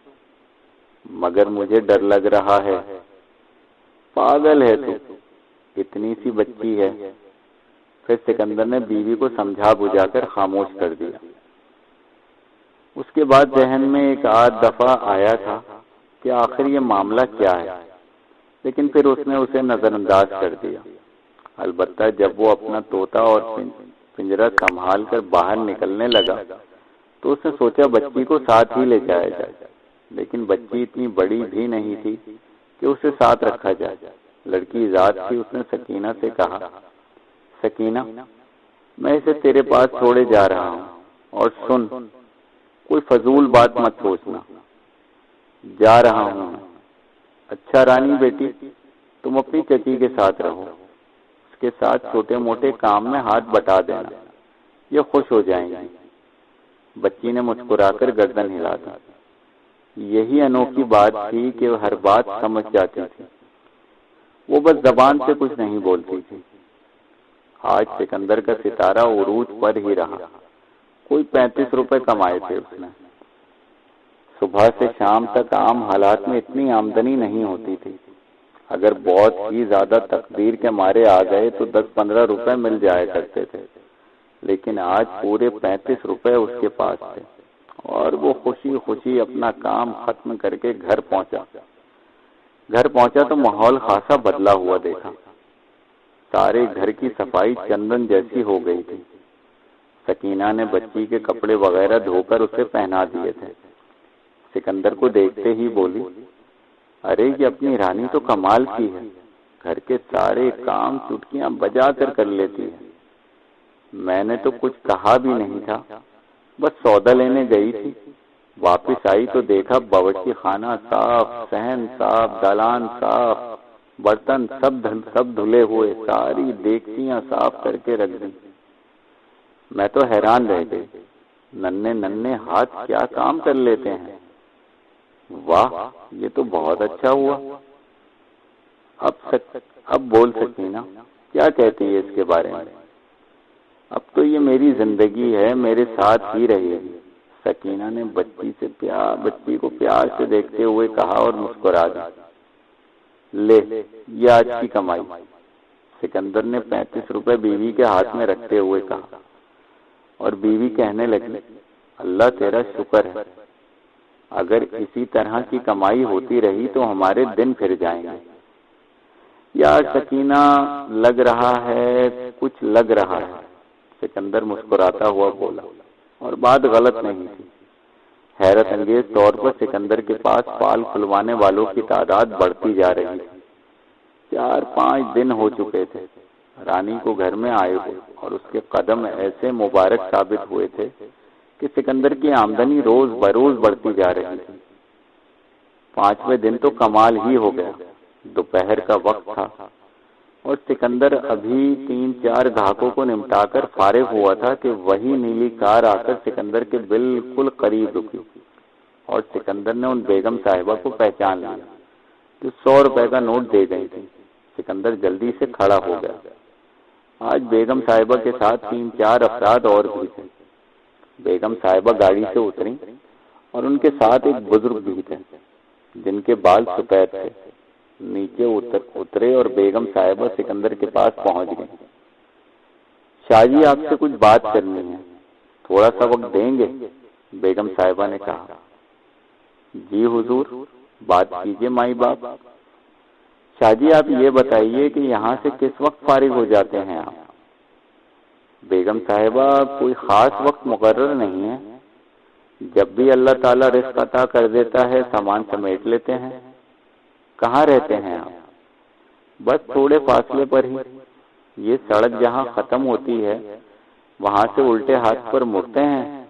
Speaker 1: مگر مجھے ڈر لگ رہا ہے۔ پاگل ہے تو، اتنی سی بچی ہے۔ پھر سکندر نے بیوی کو سمجھا بجھا کر خاموش کر دیا۔ اس کے بعد ذہن میں ایک آدھ دفعہ آیا تھا کہ آخر یہ معاملہ کیا ہے، لیکن پھر اس نے اسے نظر انداز کر دیا۔ البتہ جب وہ اپنا طوطا اور پنجرہ سنبھال کر باہر نکلنے لگا تو اس نے سوچا بچی کو ساتھ ہی لے جایا جائے، لیکن بچی اتنی بڑی بھی نہیں تھی کہ اسے ساتھ رکھا جائے۔ لڑکی ذات تھی۔ اس نے سکینہ سے کہا، سکینہ، میں اسے تیرے پاس چھوڑے جا رہا ہوں، اور سن، کوئی فضول بات مت سوچنا۔ جا رہا ہوں میں۔ اچھا رانی بیٹی، تم اپنی چچی کے ساتھ رہو، اس کے ساتھ چھوٹے موٹے کام میں ہاتھ بٹا دینا، یہ خوش ہو جائیں گی۔ بچی نے مسکرا کر گردن ہلا دی۔ یہی انوکھی بات تھی کہ وہ ہر بات سمجھ جاتی تھی، وہ بس زبان سے کچھ نہیں بولتی تھی۔ آج سکندر کا ستارہ عروج پر ہی رہا۔ کوئی 35 روپے کمائے تھے اس نے۔ صبح سے شام تک عام حالات میں اتنی آمدنی نہیں ہوتی تھی۔ اگر بہت ہی زیادہ تقدیر کے مارے آ گئے تو 10-15 روپے مل جایا کرتے تھے، لیکن آج پورے 35 روپے اس کے پاس تھے، اور وہ خوشی خوشی اپنا کام ختم کر کے گھر پہنچا تو ماحول خاصا بدلا ہوا دیکھا۔ سارے گھر کی صفائی چندن جیسی ہو گئی تھی۔ سکینہ نے بچی کے کپڑے وغیرہ دھو کر اسے پہنا دیے تھے۔ سکندر کو دیکھتے ہی بولی، ارے یہ اپنی رانی تو کمال کی ہے، گھر کے سارے کام چٹکیاں بجا کر لیتی ہے۔ میں نے تو کچھ کہا بھی نہیں تھا، بس سودا لینے گئی تھی، واپس آئی تو دیکھا باورچی خانہ صاف، صحن صاف، دالان صاف، برتن سب دھلے ہوئے، ساری دیگچیاں صاف کر کے رکھ دی۔ میں تو حیران رہ گئی، ننھے ہاتھ کیا کام کر لیتے ہیں۔ واہ، یہ تو بہت اچھا ہوا۔ اب بول سکینہ، کیا کہتی ہے اس کے بارے میں؟ اب تو یہ میری زندگی ہے، میرے ساتھ ہی رہے گی۔ سکینہ نے بچی کو پیار سے دیکھتے ہوئے کہا اور مسکرا دی۔ لے، یہ آج کی کمائی۔ سکندر نے 35 روپے بیوی کے ہاتھ میں رکھتے ہوئے کہا، اور بیوی کہنے لگی، اللہ تیرا شکر ہے، اگر اسی طرح کی کمائی ہوتی رہی تو ہمارے دن پھر جائیں گے۔ یار سکینہ، لگ رہا ہے کچھ لگ رہا ہے، سکندر مسکراتا ہوا بولا، اور بات غلط نہیں تھی۔ حیرت انگیز طور پر سکندر کے پاس پال کھلوانے والوں کی تعداد بڑھتی جا رہی تھی۔ 4-5 دن ہو چکے تھے رانی کو گھر میں آئے ہوئے، اور اس کے قدم ایسے مبارک ثابت ہوئے تھے کہ سکندر کی آمدنی روز بروز بڑھتی جا رہی تھی۔ 5ویں دن تو کمال ہی ہو گیا۔ دوپہر کا وقت تھا، اور سکندر ابھی 3-4 گاہکوں کو نمٹا کر فارغ ہوا تھا کہ وہی نیلی کار آ کر سکندر کے بالکل قریب رکی، اور سکندر نے ان بیگم صاحبہ کو پہچان لیا جو 100 روپے کا نوٹ دے گئی تھی۔ سکندر جلدی سے کھڑا ہو گیا۔ آج بیگم صاحبہ کے ساتھ 3-4 افراد اور بھی تھے۔ بیگم صاحبہ گاڑی سے اتری، اور ان کے ساتھ ایک بزرگ بھی تھے جن کے بال سفید تھے۔ نیچے اترے اور بیگم صاحبہ سکندر کے پاس پہنچ گئی۔ شاہ جی، آپ سے کچھ بات کرنی ہے، تھوڑا سا وقت دیں گے؟ بیگم صاحبہ نے کہا۔ جی حضور، بات کیجیے مائی باپ۔ شاہ جی، آپ یہ بتائیے کہ یہاں سے کس وقت فارغ ہو جاتے ہیں آپ؟ بیگم صاحبہ، کوئی خاص وقت مقرر نہیں ہے، جب بھی اللہ تعالیٰ رزق عطا کر دیتا ہے سامان سمیٹ لیتے ہیں۔ کہاں رہتے ہیں آپ؟ بس تھوڑے فاصلے پر ہی، یہ سڑک جہاں ختم ہوتی ہے وہاں سے الٹے ہاتھ پر مڑتے ہیں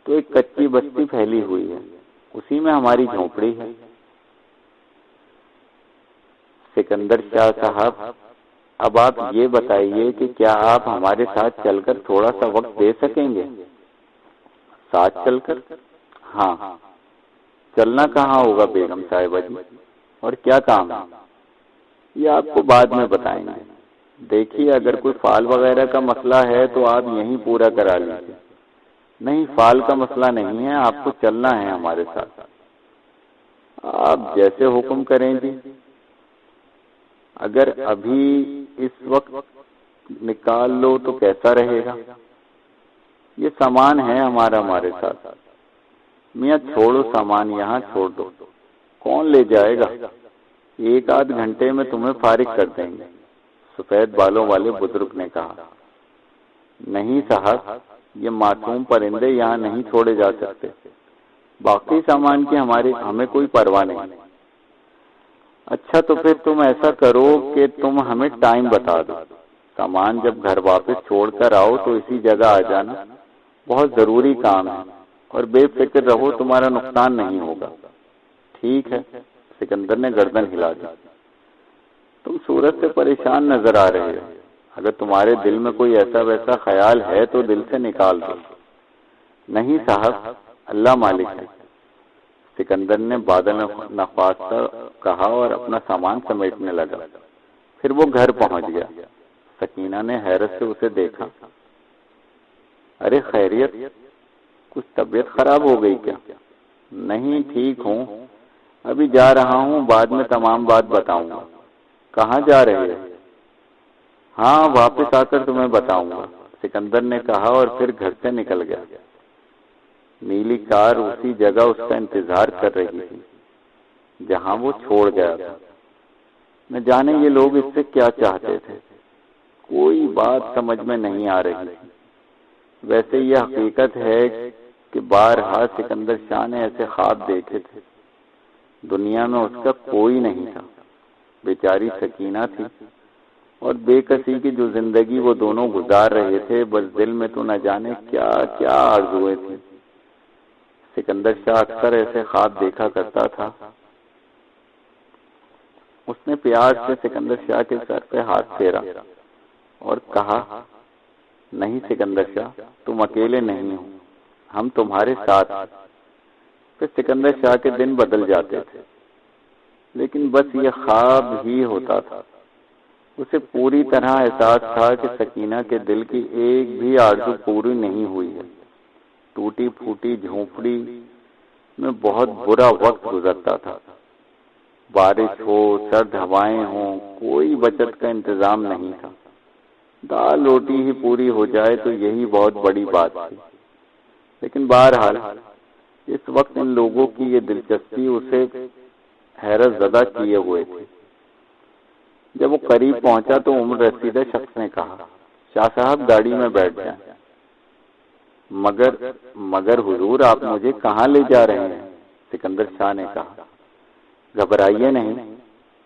Speaker 1: تو ایک کچی بستی پھیلی ہوئی ہے، اسی میں ہماری جھونپڑی ہے۔ سکندر شاہ صاحب، اب آپ یہ بتائیے کہ کیا آپ ہمارے ساتھ چل کر تھوڑا سا وقت دے سکیں گے؟ ساتھ چل کر؟ ہاں، چلنا کہاں ہوگا بیگم صاحبہ جی، اور کیا کام ہے؟ یہ آپ کو بعد میں بتائیں گے۔ دیکھیے اگر کوئی فال وغیرہ کا مسئلہ ہے تو آپ یہیں پورا کرا لیجیے۔ نہیں، فال کا مسئلہ نہیں ہے، آپ کو چلنا ہے ہمارے ساتھ۔ آپ جیسے حکم کریں جی۔ اگر ابھی اس وقت نکال لو تو کیسا رہے گا؟ یہ سامان ہے ہمارے ساتھ۔ میاں چھوڑو سامان، یہاں چھوڑ دو، کون لے جائے گا؟ 1 آدھ گھنٹے میں تمہیں فارغ کر دیں گے، سفید بالوں والے بزرگ نے کہا۔ نہیں صاحب، یہ معصوم پرندے یہاں نہیں چھوڑے جا سکتے، باقی سامان کی ہمیں کوئی پرواہ نہیں۔ اچھا تو پھر تم ایسا کرو کہ تم ہمیں ٹائم بتا دو، سامان جب گھر واپس چھوڑ کر آؤ تو اسی جگہ آ جانا، بہت ضروری کام ہے، اور بے فکر رہو، تمہارا نقصان نہیں ہوگا۔ ٹھیک ہے، سکندر نے گردن ہلا دی۔ تم صورت سے پریشان نظر آ رہے ہو، اگر تمہارے دل میں کوئی ایسا ویسا خیال ہے تو دل سے نکال دو۔ نہیں صاحب، اللہ مالک ہے، سکندر نے بادل نخواستہ کہا اور اپنا سامان سمیٹنے لگا۔ پھر وہ گھر پہنچ گیا۔ سکینہ نے حیرت سے اسے دیکھا۔ ارے خیریت، کچھ طبیعت خراب ہو گئی کیا؟ نہیں، ٹھیک ہوں، ابھی جا رہا ہوں، بعد میں تمام بات بتاؤں گا۔ کہاں جا رہے ہیں؟ ہاں، واپس آ کر تمہیں بتاؤں گا، سکندر نے کہا اور پھر گھر سے نکل گیا۔ نیلی کار اسی جگہ اس کا انتظار کر رہی تھی جہاں وہ چھوڑ گیا تھا۔ نہ جانے یہ لوگ اس سے کیا چاہتے تھے، کوئی بات سمجھ میں نہیں آ رہی تھی۔ ویسے یہ حقیقت ہے کہ بارہا سکندر شاہ نے ایسے خواب دیکھے تھے، دنیا میں اس کا کوئی نہیں تھا، بیچاری سکینہ تھی، اور بے کسی کی جو زندگی وہ دونوں گزار رہے تھے، بس دل میں تو نہ جانے کیا کیا آرزوئیں تھیں۔ سکندر شاہ اکثر ایسے خواب دیکھا کرتا تھا۔ اس نے پیار سے سکندر شاہ کے سر پہ ہاتھ پھیرا اور کہا، نہیں سکندر شاہ، تم اکیلے نہیں ہو، ہم تمہارے ساتھ ہیں۔ پھر سکندر شاہ کے دن بدل جاتے تھے، لیکن بس یہ خواب ہی ہوتا تھا۔ اسے پوری طرح احساس تھا کہ سکینہ کے دل کی ایک بھی آرزو پوری نہیں ہوئی ہے۔ ٹوٹی پھوٹی جھونپڑی میں بہت برا وقت گزرتا تھا، بارش ہو، سرد ہوائیں ہوں، کوئی بچت کا انتظام نہیں تھا۔ دال روٹی ہی پوری ہو جائے تو یہی بہت بڑی بات تھی، لیکن بہرحال اس وقت ان لوگوں کی یہ دلچسپی اسے حیرت زدہ کیے ہوئے تھی۔ جب وہ قریب پہنچا تو عمر رسیدہ شخص نے کہا، شاہ صاحب گاڑی میں بیٹھ جائیں۔ مگر حضور، آپ مجھے کہاں لے جا رہے ہیں؟ سکندر شاہ نے کہا۔ گھبرائیے نہیں،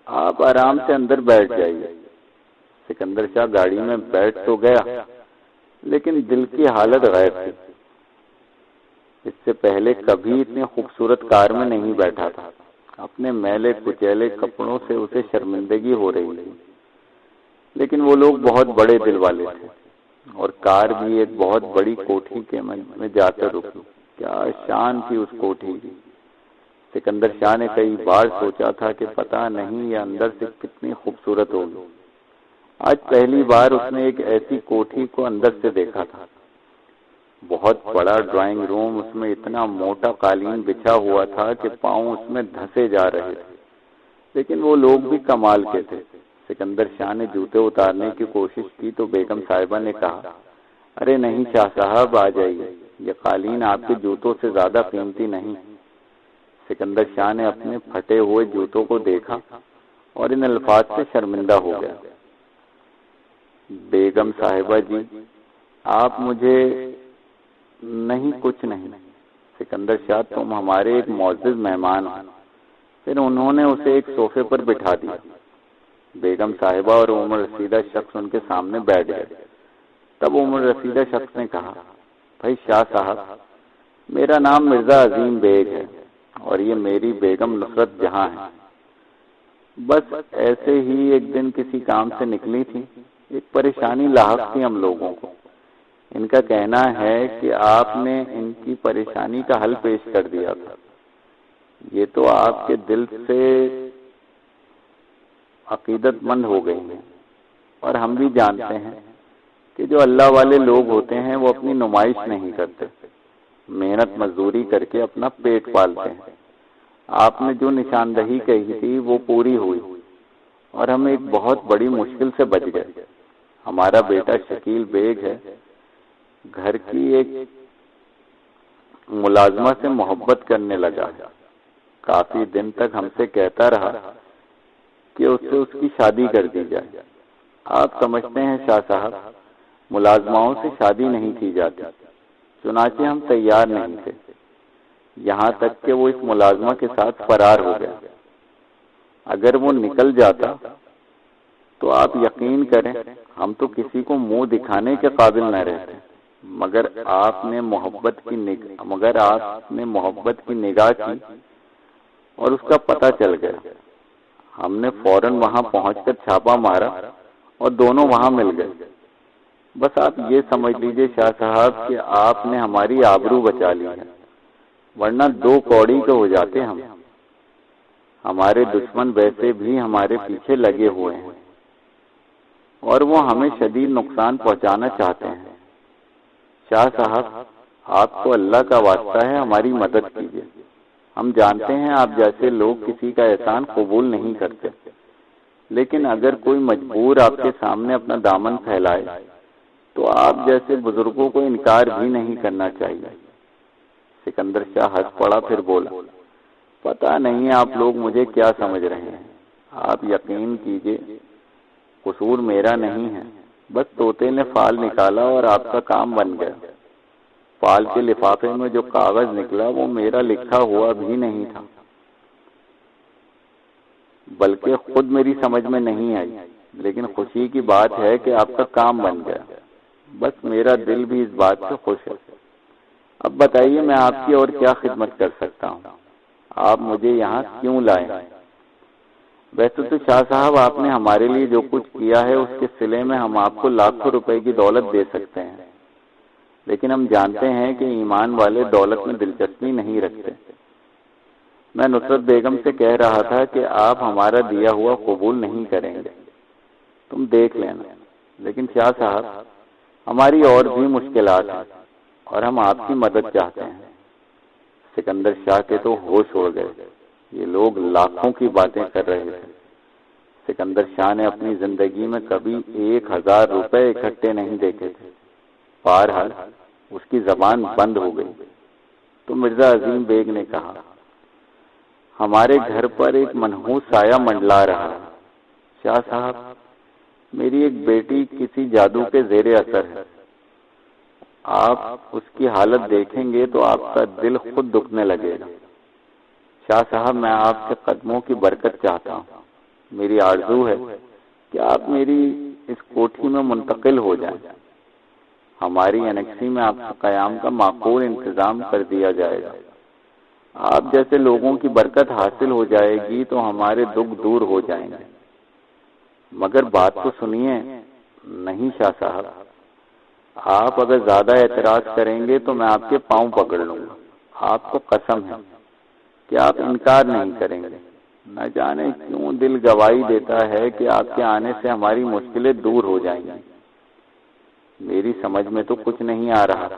Speaker 1: آپ آرام سے اندر بیٹھ جائیے۔ سکندر شاہ گاڑی میں بیٹھ تو گیا، لیکن دل کی حالت غیر تھی۔ اس سے پہلے کبھی اتنی خوبصورت کار میں نہیں بیٹھا تھا۔ اپنے میلے کچیلے کپڑوں سے اسے شرمندگی ہو رہی تھی، لیکن وہ لوگ بہت بڑے دل والے تھے، اور کار بھی ایک بہت بڑی کوٹھی کے میں جا کر رکی۔ کیا شان تھی اس کوٹھی کی! سکندر شاہ نے کئی بار سوچا تھا کہ پتہ نہیں یہ اندر سے کتنی خوبصورت ہوگی۔ آج پہلی بار اس نے ایک ایسی کوٹھی کو اندر سے دیکھا تھا۔ بہت بڑا ڈرائنگ روم، اس میں اتنا موٹا قالین بچھا ہوا تھا کہ پاؤں اس میں دھسے جا رہے تھے، لیکن وہ لوگ بھی کمال کے تھے۔ سکندر شاہ نے جوتے اتارنے کی کوشش کی تو بیگم صاحبہ نے کہا، ارے نہیں شاہ صاحب، آ جائیے، یہ قالین آپ کے جوتوں سے زیادہ قیمتی نہیں۔ سکندر شاہ نے اپنے پھٹے ہوئے جوتوں کو دیکھا اور ان الفاظ سے شرمندہ ہو گیا۔ بیگم صاحبہ جی، آپ مجھے نہیں، کچھ نہیں، سکندر شاہ تم ہمارے ایک معزز مہمان ہیں۔ پھر انہوں نے اسے ایک صوفے پر بٹھا دیا۔ بیگم صاحبہ اور عمر رسیدہ شخص ان کے سامنے بیٹھ گئے۔ تب عمر رسیدہ شخص نے کہا، بھائی شاہ صاحب، میرا نام مرزا عظیم بیگ ہے، اور یہ میری بیگم نصرت جہاں ہے۔ بس ایسے ہی ایک دن کسی کام سے نکلی تھی، ایک پریشانی لاحق تھی ہم لوگوں کو۔ ان کا کہنا ہے کہ آپ نے ان کی پریشانی کا حل پیش کر دیا تھا۔ یہ تو آپ کے دل سے عقیدت مند ہو گئی ہیں، اور ہم بھی جانتے ہیں کہ جو اللہ والے لوگ ہوتے ہیں وہ اپنی نمائش نہیں کرتے، محنت مزدوری کر کے اپنا پیٹ پالتے ہیں۔ آپ نے جو نشاندہی کہی تھی وہ پوری ہوئی، اور ہم ایک بہت بڑی مشکل سے بچ گئے۔ ہمارا بیٹا شکیل بیگ ہے، گھر کی ایک ملازمہ سے محبت کرنے لگا ہے۔ کافی دن تک ہم سے کہتا رہا کہ اس سے اس کی شادی کر دی جائے۔ آپ سمجھتے ہیں شاہ صاحب، ملازماؤں سے شادی نہیں کی جاتی، چنانچہ ہم تیار نہیں تھے، یہاں تک کہ وہ اس ملازمہ کے ساتھ فرار ہو گیا۔ اگر وہ نکل جاتا تو آپ یقین کریں ہم تو کسی کو منہ دکھانے کے قابل نہ رہتے، مگر آپ نے محبت کی نگاہ کی اور اس کا پتہ چل گیا۔ ہم نے فوراً وہاں پہنچ کر چھاپا مارا اور دونوں وہاں مل گئے۔ بس آپ یہ سمجھ لیجئے شاہ صاحب کہ آپ نے ہماری آبرو بچا لی ہے، ورنہ 2 کوڑی کے ہو جاتے ہم۔ ہمارے دشمن ویسے بھی ہمارے پیچھے لگے ہوئے ہیں اور وہ ہمیں شدید نقصان پہنچانا چاہتے ہیں۔ شاہ صاحب، آپ کو اللہ کا واسطہ ہے ہماری مدد کیجیے۔ ہم جانتے ہیں آپ جیسے لوگ کسی کا احسان قبول نہیں کرتے، لیکن اگر کوئی مجبور آپ کے سامنے اپنا دامن پھیلائے تو آپ جیسے بزرگوں کو انکار بھی نہیں کرنا چاہیے۔ سکندر شاہ ہنس پڑا، پھر بولا، پتہ نہیں آپ لوگ مجھے کیا سمجھ رہے ہیں۔ آپ یقین کیجئے قصور میرا نہیں ہے، بس طوطے نے فال نکالا اور آپ کا کام بن گیا۔ فال کے لفافے میں جو کاغذ نکلا وہ میرا لکھا ہوا بھی نہیں تھا، بلکہ خود میری سمجھ میں نہیں آئی، لیکن خوشی کی بات ہے کہ آپ کا کام بن گیا۔ بس میرا دل بھی اس بات سے خوش ہے۔ اب بتائیے میں آپ کی اور کیا خدمت کر سکتا ہوں؟ آپ مجھے یہاں کیوں لائے؟ ویسے تو شاہ صاحب آپ نے ہمارے لیے جو کچھ کیا ہے اس کے صلے میں ہم آپ کو لاکھوں روپے کی دولت دے سکتے ہیں، لیکن ہم جانتے ہیں کہ ایمان والے دولت میں دلچسپی نہیں رکھتے۔ میں نصرت بیگم سے کہہ رہا تھا کہ آپ ہمارا دیا ہوا قبول نہیں کریں گے، تم دیکھ لینا، لیکن شاہ صاحب ہماری اور بھی مشکلات ہیں اور ہم آپ کی مدد چاہتے ہیں۔ سکندر شاہ کے تو ہوش اڑ گئے، یہ لوگ لاکھوں کی باتیں کر رہے تھے۔ سکندر شاہ نے اپنی زندگی میں کبھی 1000 روپے اکٹھے نہیں دیکھے تھے۔ بہرحال اس کی زبان بند ہو گئی تو مرزا عظیم بیگ نے کہا، ہمارے گھر پر ایک منحوس سایہ منڈلا رہا ہے۔ شاہ صاحب، میری ایک بیٹی کسی جادو کے زیر اثر ہے۔ آپ اس کی حالت دیکھیں گے تو آپ کا دل خود دکھنے لگے گا۔ شاہ صاحب، میں آپ کے قدموں کی برکت چاہتا ہوں۔ میری آرزو ہے کہ آپ میری اس کوٹھی میں منتقل ہو جائیں۔ ہماری انیکسی میں آپ کے قیام کا معقول انتظام کر دیا جائے گا۔ آپ جیسے لوگوں کی برکت حاصل ہو جائے گی تو ہمارے دکھ دور ہو جائیں گے۔ مگر بات تو سنیے۔ نہیں شاہ صاحب، آپ اگر زیادہ اعتراض کریں گے تو میں آپ کے پاؤں پکڑ لوں گا۔ آپ کو قسم ہے کہ آپ انکار نہیں کریں گے۔ نہ جانے کیوں دل گواہی دیتا ہے کہ آپ کے آنے سے ہماری مشکلیں دور ہو جائیں گی۔ میری سمجھ میں تو کچھ نہیں آ رہا،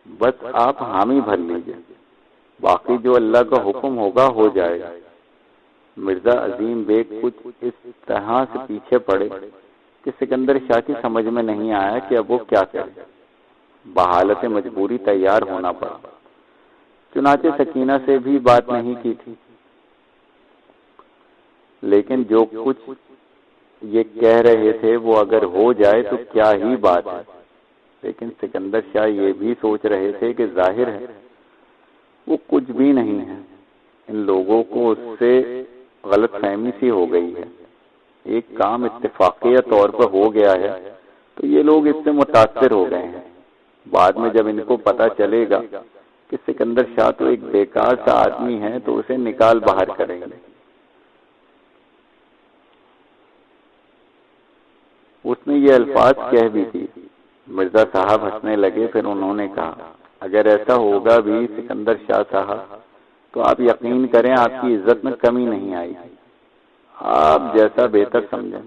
Speaker 1: بس آپ حامی بھر لیجئے، باقی جو اللہ کا حکم ہوگا ہو جائے گا۔ مرزا عظیم بیگ کچھ اس طرح سے پیچھے پڑے کہ سکندر شاہ کی سمجھ میں نہیں آیا کہ اب وہ کیا کرے۔ بحالت مجبوری تیار ہونا پڑا، چنانچہ سکینہ سے بھی بات نہیں کی تھی، لیکن جو کچھ یہ کہہ رہے تھے وہ اگر ہو جائے تو کیا ہی بات ہے۔ لیکن سکندر شاہ یہ بھی سوچ رہے تھے کہ ظاہر ہے وہ کچھ بھی نہیں ہے، ان لوگوں کو اس سے غلط فہمی سی ہو گئی ہے۔ ایک کام اتفاقیہ طور پر ہو گیا ہے تو یہ لوگ اس سے متاثر ہو گئے ہیں۔ بعد میں جب ان کو پتہ چلے گا کہ سکندر شاہ تو ایک بیکار سا آدمی ہے تو اسے نکال باہر کریں گے۔ اس نے یہ الفاظ کہہ بھی تھی۔ مرزا صاحب ہنسنے لگے، پھر انہوں نے کہا، اگر ایسا ہوگا بھی سکندر شاہ صاحب تو آپ یقین کریں آپ کی عزت میں کمی نہیں آئی۔ آپ جیسا بہتر سمجھیں۔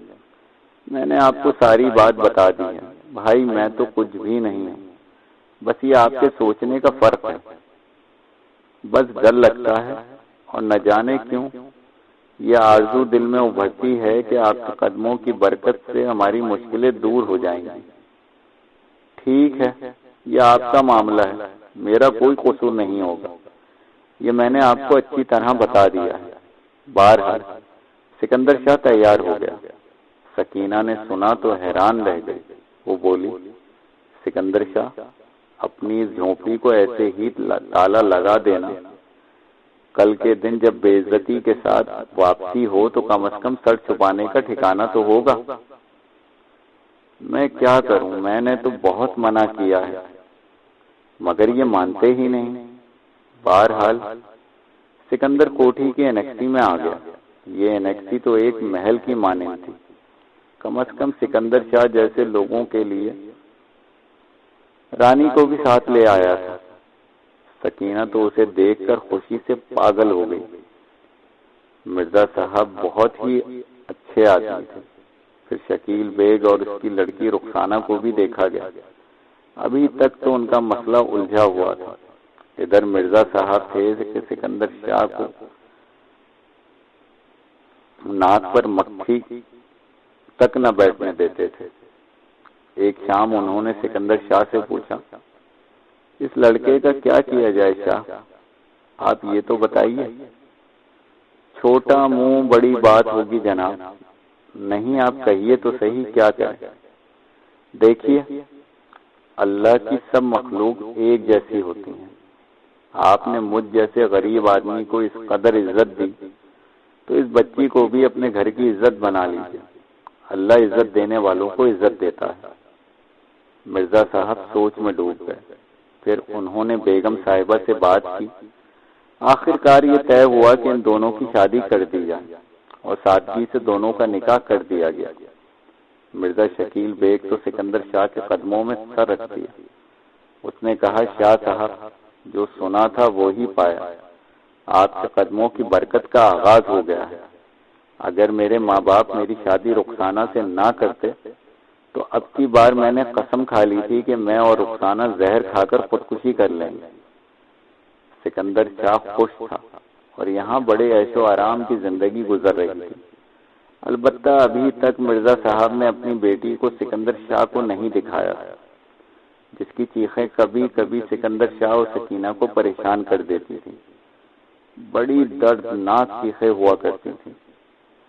Speaker 1: میں نے آپ کو ساری بات بتا دی ہے بھائی، میں تو کچھ بھی نہیں ہوں، بس یہ آپ کے سوچنے کا فرق ہے۔ بس ڈر لگتا ہے اور نہ جانے کیوں یہ آرزو دل میں ابھرتی ہے کہ آپ کے قدموں کی برکت سے ہماری مشکلیں دور ہو جائیں گی۔ ٹھیک ہے، یہ آپ کا معاملہ ہے، میرا کوئی قصور نہیں ہوگا، یہ میں نے آپ کو اچھی طرح بتا دیا ہے۔ بہرحال سکندر شاہ تیار ہو گیا۔ سکینہ نے سنا تو حیران رہ گئی۔ وہ بولی، سکندر شاہ، اپنی جھونپڑی کو ایسے ہی تالا لگا دینا، کل کے دن جب بے عزتی کے ساتھ واپسی ہو تو کم از کم سر چھپانے کا ٹھکانہ تو ہوگا۔ میں کیا کروں، میں نے تو بہت منع کیا ہے مگر یہ مانتے ہی نہیں۔ بہرحال سکندر کوٹھی کے انیکسی میں آ گیا۔ یہ انیکسی تو ایک محل کی مانند تھی، کم از کم سکندر شاہ جیسے لوگوں کے لیے رانی کو بھی ساتھ لے آیا تھا۔ سکینہ تو اسے دیکھ کر خوشی سے پاگل ہو گئی۔ مرزا صاحب بہت ہی اچھے آدمی تھے۔ پھر شکیل بیگ اور اس کی لڑکی رخسانہ کو بھی دیکھا گیا۔ ابھی تک تو ان کا مسئلہ الجھا ہوا تھا۔ ادھر مرزا صاحب تھے کہ سکندر شاہ کو ناک پر مکھی تک نہ بیٹھنے دیتے تھے۔ ایک شام انہوں نے سکندر شاہ سے پوچھا، اس لڑکے کا کیا کیا جائے شاہ، آپ یہ تو بتائیے۔ چھوٹا منہ بڑی بات ہوگی جناب۔ نہیں آپ کہیے تو صحیح، کیا کریں۔ دیکھیے، اللہ کی سب مخلوق ایک جیسی ہوتی ہیں۔ آپ نے مجھ جیسے غریب آدمی کو اس قدر عزت دی تو اس بچی کو بھی اپنے گھر کی عزت بنا لیجیے۔ اللہ عزت دینے والوں کو عزت دیتا ہے۔ مرزا صاحب سوچ میں ڈوب گئے۔ پھر انہوں نے بیگم صاحبہ سے بات کی۔ آخرکار یہ طے ہوا کہ ان دونوں کی شادی کر دی جائے اور سادگی سے دونوں کا نکاح کر دیا گیا۔ مرزا شکیل بیگ تو سکندر شاہ کے قدموں میں سر رکھ دیا۔ اس نے کہا، شاہ صاحب، جو سنا تھا وہی پایا۔ آپ کے قدموں کی برکت کا آغاز ہو گیا ہے۔ اگر میرے ماں باپ میری شادی رخسانہ سے نہ کرتے تو اب کی بار میں نے قسم کھا لی تھی کہ میں اور رخسانہ زہر کھا کر خودکشی کر لیں گے۔ سکندر شاہ خوش تھا اور یہاں بڑے عیش و آرام کی زندگی گزر رہی تھی۔ البتہ ابھی تک مرزا صاحب نے اپنی بیٹی کو سکندر شاہ کو نہیں دکھایا، جس کی چیخیں کبھی کبھی سکندر شاہ اور سکینہ کو پریشان کر دیتی تھی۔ بڑی دردناک چیخیں ہوا کرتی تھی۔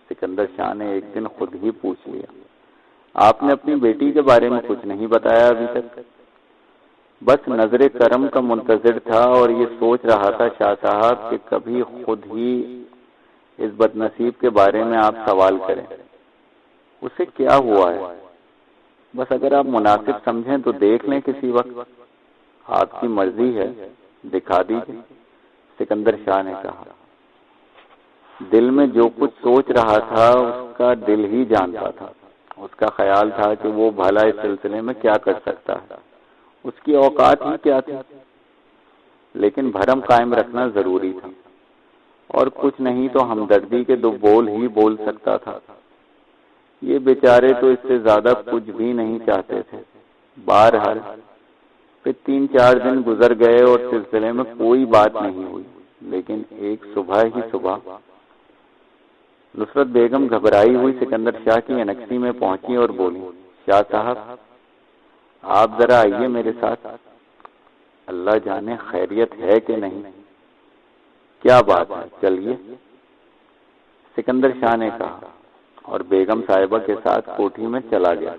Speaker 1: سکندر شاہ نے ایک دن خود ہی پوچھ لیا، آپ نے اپنی بیٹی کے بارے میں کچھ نہیں بتایا ابھی تک؟ بس نظر کرم کا منتظر تھا اور یہ سوچ رہا تھا شاہ صاحب کہ کبھی خود ہی اس بد نصیب کے بارے میں آپ سوال کریں۔ اسے کیا ہوا ہے؟ بس اگر آپ مناسب سمجھیں تو دیکھ لیں کسی وقت۔ آپ کی مرضی ہے، دکھا دیجیے، سکندر شاہ نے کہا۔ دل میں جو کچھ سوچ رہا تھا اس کا دل ہی جانتا تھا۔ اس کا خیال تھا کہ وہ بھلا اس سلسلے میں کیا کر سکتا ہے، اس کی اوقات ہی کیا تھی، لیکن بھرم قائم رکھنا ضروری تھا، اور کچھ نہیں تو ہمدردی کے دو بول ہی بول سکتا تھا۔ یہ بیچارے تو اس سے زیادہ کچھ بھی نہیں چاہتے تھے۔ بہرحال پھر 3-4 دن گزر گئے اور سلسلے میں کوئی بات نہیں ہوئی، لیکن ایک صبح ہی صبح نصرت بیگم گھبرائی ہوئی سکندر شاہ کی انیکسی میں پہنچی اور بولی، شاہ صاحب آپ ذرا آئیے میرے ساتھ، اللہ جانے خیریت ہے کہ نہیں۔ کیا بات ہے، چلیے، سکندر شاہ نے کہا اور بیگم صاحبہ کے ساتھ کوٹھی میں چلا گیا۔